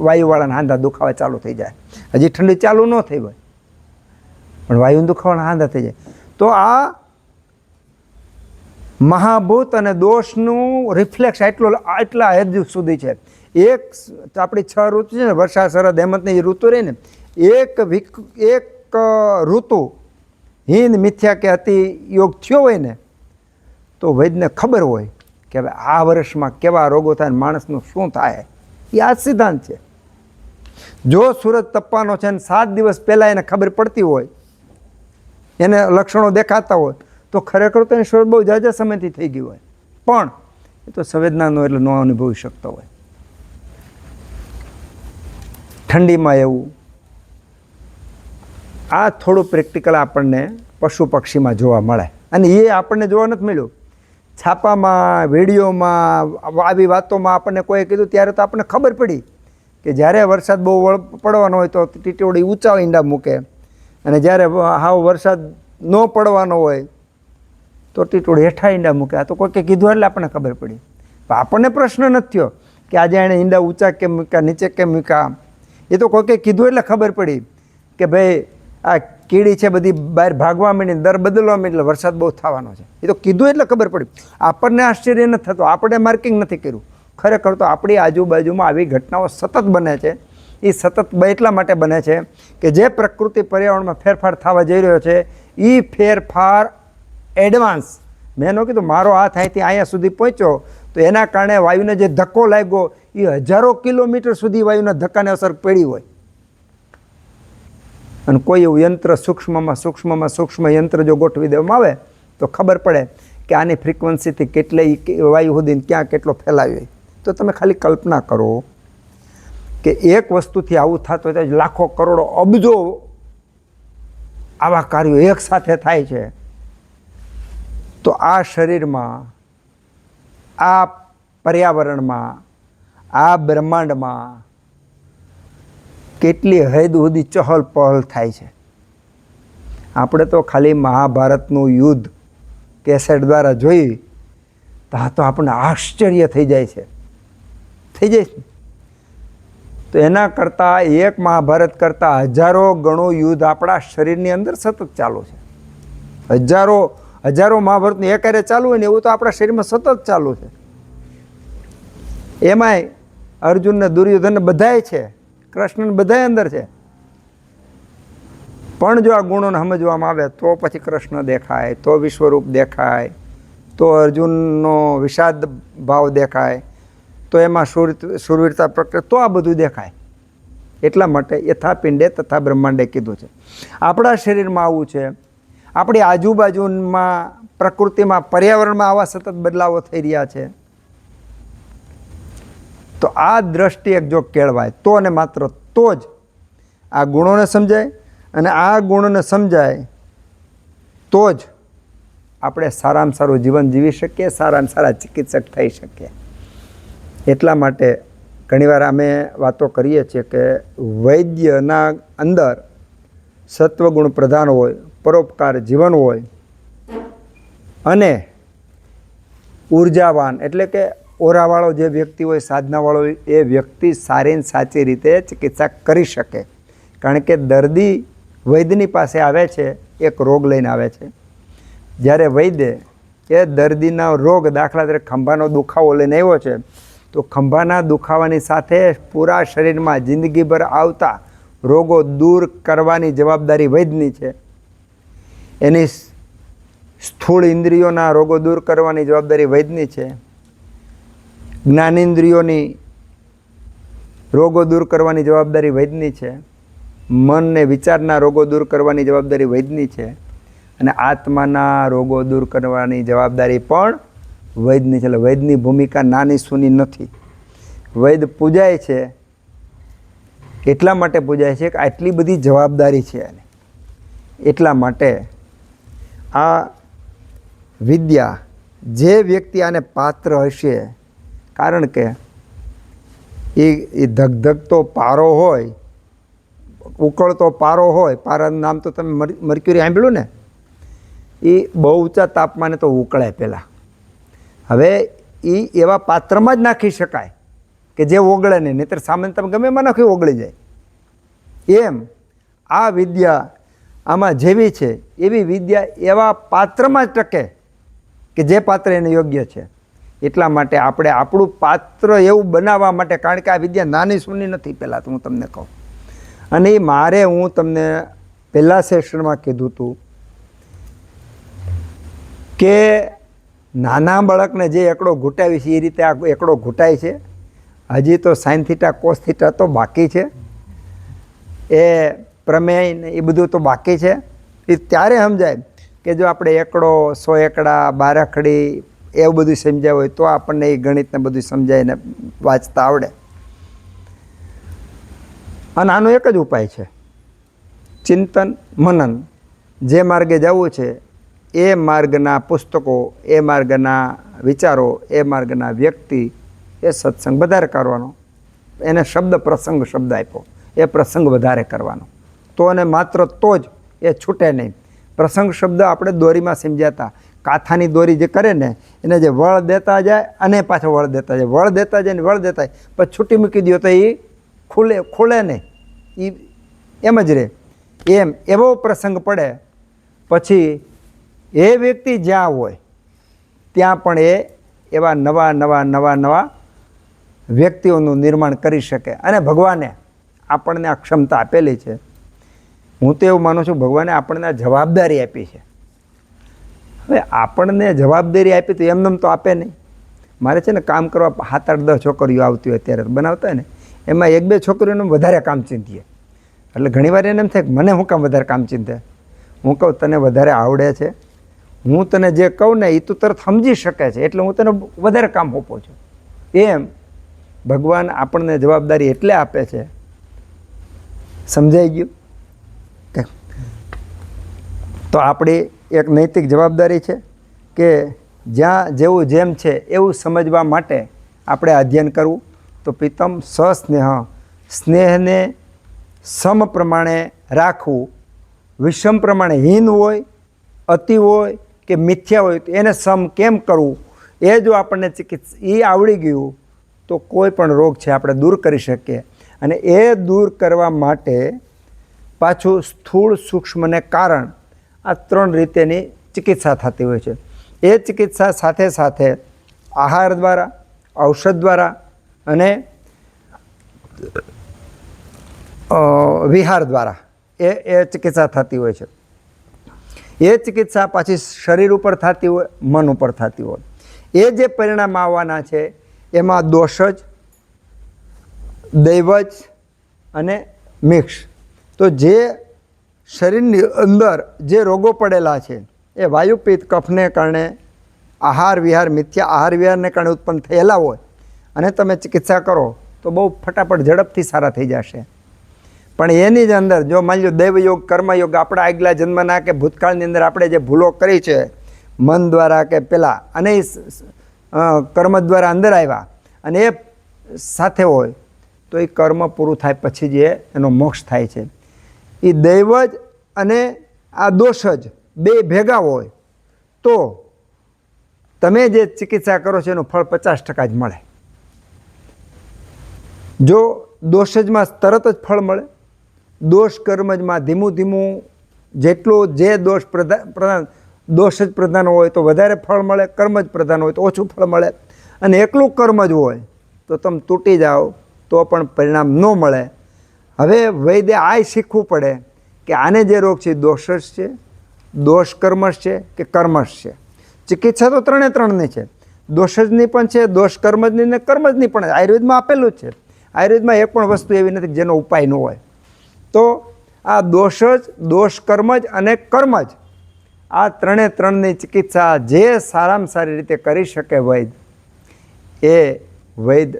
વાયુવાળાના હાંધા દુખાવા ચાલુ થઈ જાય. હજી ઠંડી ચાલુ ન થઈ હોય પણ વાયુના દુખાવાના હાંધા થઈ જાય. તો આ મહાભૂત અને દોષનું રિફ્લેક્સ એટલા હદ સુધી છે. એક આપણી 6 ઋતુ છે ને, વર્ષા, શરદ, હેમંતની ઋતુ રહી ને, એક ઋતુ હીન, મિથ્યા કે અતિ યોગ થયો હોય ને, તો વૈદ્યને ખબર હોય કે હવે આ વર્ષમાં કેવા રોગો થાય, માણસનું શું થાય. એ આ સિદ્ધાંત છે. જો સૂરજ તપવાનો છે અને 7 દિવસ પહેલાં એને ખબર પડતી હોય, એને લક્ષણો દેખાતા હોય, તો ખરેખર તો એની શરૂઆત બહુ ઝાઝા સમયથી થઈ ગઈ હોય, પણ એ તો સંવેદનાનો એટલે ન અનુભવી શકતો હોય. ઠંડીમાં એવું. આ થોડું પ્રેક્ટિકલ આપણને પશુ પક્ષીમાં જોવા મળે, અને એ આપણને જોવા નથી મળ્યું. છાપામાં, વિડીયોમાં, આવી વાતોમાં આપણને કોઈ કીધું ત્યારે તો આપણને ખબર પડી કે જ્યારે વરસાદ બહુ પડવાનો હોય તો ટીટોડી ઊંચા ઈંડા મૂકે, અને જ્યારે હાવ વરસાદ ન પડવાનો હોય તો ટીટોળ હેઠા ઈંડા મૂકે. આ તો કોઈકે કીધું એટલે આપણને ખબર પડી. પણ આપણને પ્રશ્ન નથી થયો કે આજે એણે ઈંડા ઊંચા કેમ મૂક્યા, નીચે કેમ મૂક્યા. એ તો કોઈકે કીધું એટલે ખબર પડી કે ભાઈ આ કીડી છે બધી બહાર ભાગવા માંડી, દર બદલવા માંડી, એટલે વરસાદ બહુ થવાનો છે. એ તો કીધું એટલે ખબર પડી. આપણને આશ્ચર્ય નથી થતું, આપણે માર્કિંગ નથી કર્યું. ખરેખર તો આપણી આજુબાજુમાં આવી ઘટનાઓ સતત બને છે. એ સતત એટલા માટે બને છે કે જે પ્રકૃતિ પર્યાવરણમાં ફેરફાર થવા જઈ રહ્યો છે એ ફેરફાર એડવાન્સ. મેં ન કીધું મારો હાથ અહીંથી અહીંયા સુધી પહોંચ્યો તો એના કારણે વાયુને જે ધક્કો લાગ્યો એ હજારો કિલોમીટર સુધી વાયુના ધક્કાને અસર પડી હોય. અને કોઈ એવું યંત્ર સૂક્ષ્મમાં સૂક્ષ્મ યંત્ર જો ગોઠવી દેવામાં આવે તો ખબર પડે કે આની ફ્રીક્વન્સીથી કેટલી વાયુ સુધી ક્યાં કેટલો ફેલાવ્યો હોય. તો તમે ખાલી કલ્પના કરો કે એક વસ્તુથી આવું થતું હોય તો લાખો કરોડો અબજો આવા કાર્યો એક સાથે થાય છે. તો આ શરીરમાં, આ પર્યાવરણમાં, આ બ્રહ્માંડમાં કેટલી હદ સુધી ચહલ પહલ થાય છે. આપણે તો ખાલી મહાભારતનું યુદ્ધ કેસેટ દ્વારા જોઈ તો આપણને આશ્ચર્ય થઈ જાય છે. તો એના કરતાં એક મહાભારત કરતાં હજારો ગણું યુદ્ધ આપણા શરીરની અંદર સતત ચાલુ છે. હજારો મહાભારતનું એક હારે ચાલુ હોય ને એવું તો આપણા શરીરમાં સતત ચાલુ છે. એમાંય અર્જુનને દુર્યોધનને બધાય છે, કૃષ્ણને બધાય અંદર છે. પણ જો આ ગુણોને સમજવામાં આવે તો પછી કૃષ્ણ દેખાય, તો વિશ્વરૂપ દેખાય, તો અર્જુનનો વિષાદ ભાવ દેખાય, તો એમાં શૂરવીરતા પ્રકૃતિ, તો આ બધું દેખાય. એટલા માટે યથા પિંડે તથા બ્રહ્માંડે કીધું છે. આપણા શરીરમાં આવું છે, આપણી આજુબાજુમાં પ્રકૃતિમાં પર્યાવરણમાં આવા સતત બદલાવો થઈ રહ્યા છે. તો આ દ્રષ્ટિ એક જો કેળવાય તો અને માત્ર તો જ આ ગુણોને સમજાય, અને આ ગુણોને સમજાય તો જ આપણે સારામાં સારું જીવન જીવી શકીએ, સારામાં સારા ચિકિત્સક થઈ શકીએ. એટલા માટે ઘણીવાર અમે વાતો કરીએ છીએ કે વૈદ્યના અંદર સત્વગુણ પ્રધાન હોય, પરોપકાર જીવન હોય અને ઉર્જાવાન એટલે કે ઓરાવાળો જે વ્યક્તિ હોય, સાધનાવાળો હોય, એ વ્યક્તિ સારી ને સાચી રીતે ચિકિત્સા કરી શકે. કારણ કે દર્દી વૈદ્યની પાસે આવે છે, એક રોગ લઈને આવે છે. જ્યારે વૈદ્ય એ દર્દીના રોગ, દાખલા તરીકે ખંભાનો દુખાવો લઈને આવ્યો છે, તો ખંભાના દુખાવાની સાથે પૂરા શરીરમાં જિંદગીભર આવતા રોગો દૂર કરવાની જવાબદારી વૈદ્યની છે. એની સ્થૂળ ઇન્દ્રિયોના રોગો દૂર કરવાની જવાબદારી વૈદ્યની છે. જ્ઞાનેન્દ્રિયોની રોગો દૂર કરવાની જવાબદારી વૈદ્યની છે. મનને વિચારના રોગો દૂર કરવાની જવાબદારી વૈદ્યની છે. અને આત્માના રોગો દૂર કરવાની જવાબદારી પણ વૈદ્યની છે. એટલે વૈદ્યની ભૂમિકા નાની સૂની નથી. વૈદ્ય પૂજાય છે એટલા માટે પૂજાય છે કે આટલી બધી જવાબદારી છે એને. એટલા માટે આ વિદ્યા જે વ્યક્તિ આને પાત્ર હશે, કારણ કે એ ધગધગતો પારો હોય, ઉકળતો પારો હોય, પારાનું નામ તો તમે મર્ક્યુરી સાંભળ્યું ને, એ બહુ ઊંચા તાપમાને તો ઉકળે પહેલાં. હવે એ એવા પાત્રમાં જ નાખી શકાય કે જે ઓગળે નહીં, નહીંતર સામાન્ય તમે ગમે એમાં નાખી ઓગળી જાય. એમ આ વિદ્યા આમાં જેવી છે એવી વિદ્યા એવા પાત્રમાં જ ટકે કે જે પાત્ર એને યોગ્ય છે. એટલા માટે આપણે આપણું પાત્ર એવું બનાવવા માટે, કારણ કે આ વિદ્યા નાની સૂની નથી, પહેલાં તો હું તમને કહું. અને એ હું તમને પહેલાં સેશનમાં કીધું હતું કે નાના બાળકને જે એકડો ઘૂંટાવી છે એ રીતે આ એકડો ઘૂંટાય છે. હજી તો સાઇન થીટા કોસ થીટા તો બાકી છે, એ પ્રમેય ને એ બધું તો બાકી છે. એ ત્યારે સમજાય કે જો આપણે એકડો, 100 એકડા, 12 આખડી એવું બધું સમજાય હોય તો આપણને એ ગણિતને બધું સમજાય ને વાંચતા આવડે. અને આનો એક જ ઉપાય છે, ચિંતન મનન. જે માર્ગે જવું છે એ માર્ગના પુસ્તકો, એ માર્ગના વિચારો, એ માર્ગના વ્યક્તિ, એ સત્સંગ વધારે કરવાનો. એને પ્રસંગ શબ્દ આપ્યો, એ પ્રસંગ વધારે કરવાનો. તો અને માત્ર તો જ એ છૂટે નહીં. પ્રસંગ શબ્દ આપણે દોરીમાં સમજ્યા હતા કાથાની દોરી જે કરે ને એને જે વળ દેતા જાય અને પાછો વળ દેતા જાય, વળ દેતા જાય ને વળ દેતા જાય, પછી છૂટી મૂકી દો તો એ ખુલે નહીં, એ એમ જ રહે. એમ એવો પ્રસંગ પડે પછી એ વ્યક્તિ જ્યાં હોય ત્યાં પણ એ એવા નવા નવા નવા નવા વ્યક્તિઓનું નિર્માણ કરી શકે. અને ભગવાને આપણને આ ક્ષમતા આપેલી છે. હું તો એવું માનું છું ભગવાને આપણને આ જવાબદારી આપી છે. હવે આપણને જવાબદારી આપી તો એમનેમ તો આપે નહીં. મારે છે ને કામ કરવા 7-8-10 છોકરીઓ આવતી હોય ત્યારે બનાવતા હોય ને, એમાં 1-2 છોકરીઓને વધારે કામ ચીંધીએ. એટલે ઘણીવાર એને એમ થાય કે મને શું કામ વધારે કામ ચીંધે. હું કહું તને વધારે આવડે છે, હું તને જે કહું ને એ તું તરત સમજી શકે છે, એટલે હું તને વધારે કામ સોંપું છું. એમ ભગવાન આપણને જવાબદારી એટલે આપે છે. સમજાઈ ગયું? તો આપણી એક નૈતિક જવાબદારી છે કે જ્યાં જેવું જેમ છે એવું સમજવા માટે આપણે અધ્યયન કરવું. તો પિતમ સસ્નેહ, સ્નેહને સમ પ્રમાણે રાખવું. વિષમ પ્રમાણે હીન હોય, અતિ હોય કે મિથ્યા હોય તો એને સમ કેમ કરવું, એ જો આપણને એ આવડી ગયું તો કોઈ પણ રોગ છે આપણે દૂર કરી શકીએ. અને એ દૂર કરવા માટે પાછું સ્થૂળ, સૂક્ષ્મ ને કારણ, આ 3 રીતેની ચિકિત્સા થતી હોય છે. એ ચિકિત્સા સાથે સાથે આહાર દ્વારા, ઔષધ દ્વારા અને વિહાર દ્વારા એ ચિકિત્સા થતી હોય છે. એ ચિકિત્સા પાછી શરીર ઉપર થતી હોય, મન ઉપર થતી હોય. એ જે પરિણામ આવવાના છે એમાં દોષજ, દૈવજ અને મિક્ષ. તો જે શરીરની અંદર જે રોગો પડેલા છે એ વાયુ, પિત્ત, કફને કારણે, આહાર વિહાર, મિથ્યા આહાર વિહારને કારણે ઉત્પન્ન થયેલા હોય અને તમે ચિકિત્સા કરો તો બહુ ફટાફટ ઝડપથી સારા થઈ જશે. પણ એની જ અંદર જો માની લો દૈવયોગ, કર્મયોગ, આપણા આગલા જન્મના કે ભૂતકાળની અંદર આપણે જે ભૂલો કરી છે મન દ્વારા કે પેલા, અને એ કર્મ દ્વારા અંદર આવ્યા અને એ સાથે હોય તો એ કર્મ પૂરું થાય પછી જ એનો મોક્ષ થાય છે. એ દૈવજ અને આ દોષજ બે ભેગા હોય તો તમે જે ચિકિત્સા કરો છો એનું ફળ 50% જ મળે. જો દોષજમાં તરત જ ફળ મળે, દોષ કર્મજમાં ધીમું ધીમું, જેટલું જે દોષ પ્રધાન દોષ જ પ્રધાન હોય તો વધારે ફળ મળે, કર્મ જ પ્રધાન હોય તો ઓછું ફળ મળે. અને એકલું કર્મ જ હોય તો તમે તૂટી જાઓ તો પણ પરિણામ ન મળે. હવે વૈદ્ય આ શીખવું પડે કે આને જે રોગ છે દોષજ છે, દોષ કર્મશ છે કે કર્મશ છે. ચિકિત્સા તો 3ની છે, દોષજની પણ છે, દોષ કર્મજની ને કર્મજની પણ. આયુર્વેદમાં આપેલું જ છે. આયુર્વેદમાં એક પણ વસ્તુ એવી નથી જેનો ઉપાય ન હોય. તો આ દોષજ, દોષ કર્મજ અને કર્મજ, આ 3ની ચિકિત્સા જે સારામાં સારી રીતે કરી શકે વૈદ, એ વૈદ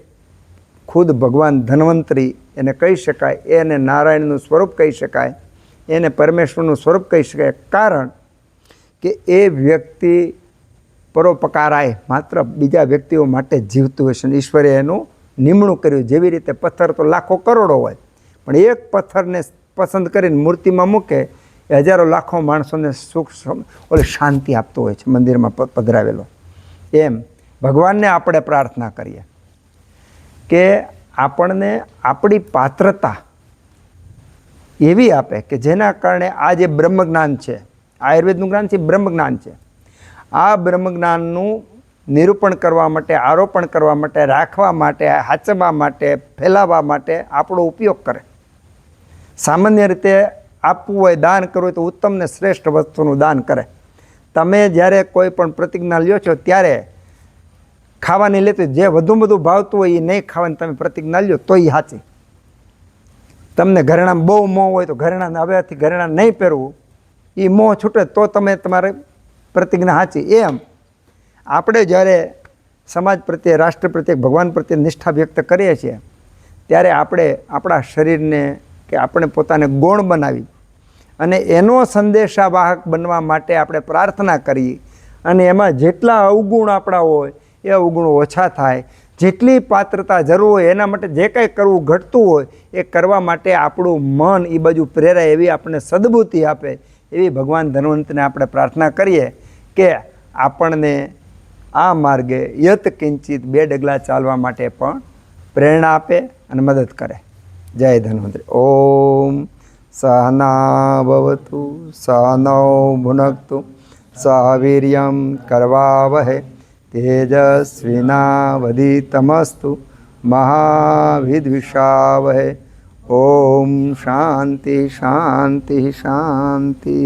ખુદ ભગવાન ધન્વંતરી એને કહી શકાય, એને નારાયણનું સ્વરૂપ કહી શકાય, એને પરમેશ્વરનું સ્વરૂપ કહી શકાય. કારણ કે એ વ્યક્તિ પરોપકારાય માત્ર બીજા વ્યક્તિઓ માટે જીવતું હશે. ઈશ્વરે એનું નિમણું કર્યું. જેવી રીતે પથ્થર તો લાખો કરોડો હોય, પણ એક પથ્થરને પસંદ કરીને મૂર્તિમાં મૂકે એ હજારો લાખો માણસોને સુખ ઓલી શાંતિ આપતો હોય છે મંદિરમાં પધરાવેલો. એમ ભગવાનને આપણે પ્રાર્થના કરીએ કે આપણને આપણી પાત્રતા એવી આપે કે જેના કારણે આ જે બ્રહ્મજ્ઞાન છે, આયુર્વેદનું જ્ઞાન છે, બ્રહ્મજ્ઞાન છે, આ બ્રહ્મજ્ઞાનનું નિરૂપણ કરવા માટે, આરોપણ કરવા માટે, રાખવા માટે, હાચવવા માટે, ફેલાવવા માટે આપણો ઉપયોગ કરે. સામાન્ય રીતે આપવું હોય, દાન કરવું હોય તો ઉત્તમ ને શ્રેષ્ઠ વસ્તુનું દાન કરે. તમે જ્યારે કોઈ પણ પ્રતિજ્ઞા લ્યો છો ત્યારે ખાવાની લેતી જે વધુ બધું ભાવતું હોય એ નહીં ખાવાની તમે પ્રતિજ્ઞા લ્યો તો એ સાચી. તમને ઘરેણામાં બહુ મોહ હોય તો ઘરેણાને હવેથી ઘરેણા નહીં પહેરવું, એ મોહ છૂટે તો તમે તમારે પ્રતિજ્ઞા સાચી. એમ આપણે જ્યારે સમાજ પ્રત્યે, રાષ્ટ્ર પ્રત્યે, ભગવાન પ્રત્યે નિષ્ઠા વ્યક્ત કરીએ છીએ ત્યારે આપણે આપણા શરીરને કે આપણે પોતાને ગૌણ બનાવી અને એનો સંદેશાવાહક બનવા માટે આપણે પ્રાર્થના કરી. અને એમાં જેટલા અવગુણ આપણા હોય એ અવગુણો ઓછા થાય. જેટલી પાત્રતા જરૂર હોય એના માટે જે કાંઈ કરવું ઘટતું હોય એ કરવા માટે આપણું મન એ બાજુ પ્રેરાય, એવી આપણને સદબુદ્ધિ આપે, એવી ભગવાન ધન્વંતરીને આપણે પ્રાર્થના કરીએ કે આપણને આ માર્ગે યત કિંચિત 2 ડગલા ચાલવા માટે પણ પ્રેરણા આપે અને મદદ કરે. જય ધન્વંતરી. ઓમ સહના ભવતુ સહનૌ ભુનક્તુ સહ વીર્યં કરવાવહે તેજસ્વિનાવધીતમસ્તુ મહાવિદ્વિષાવહે. ઓમ શાંતિ શાંતિ શાંતિ.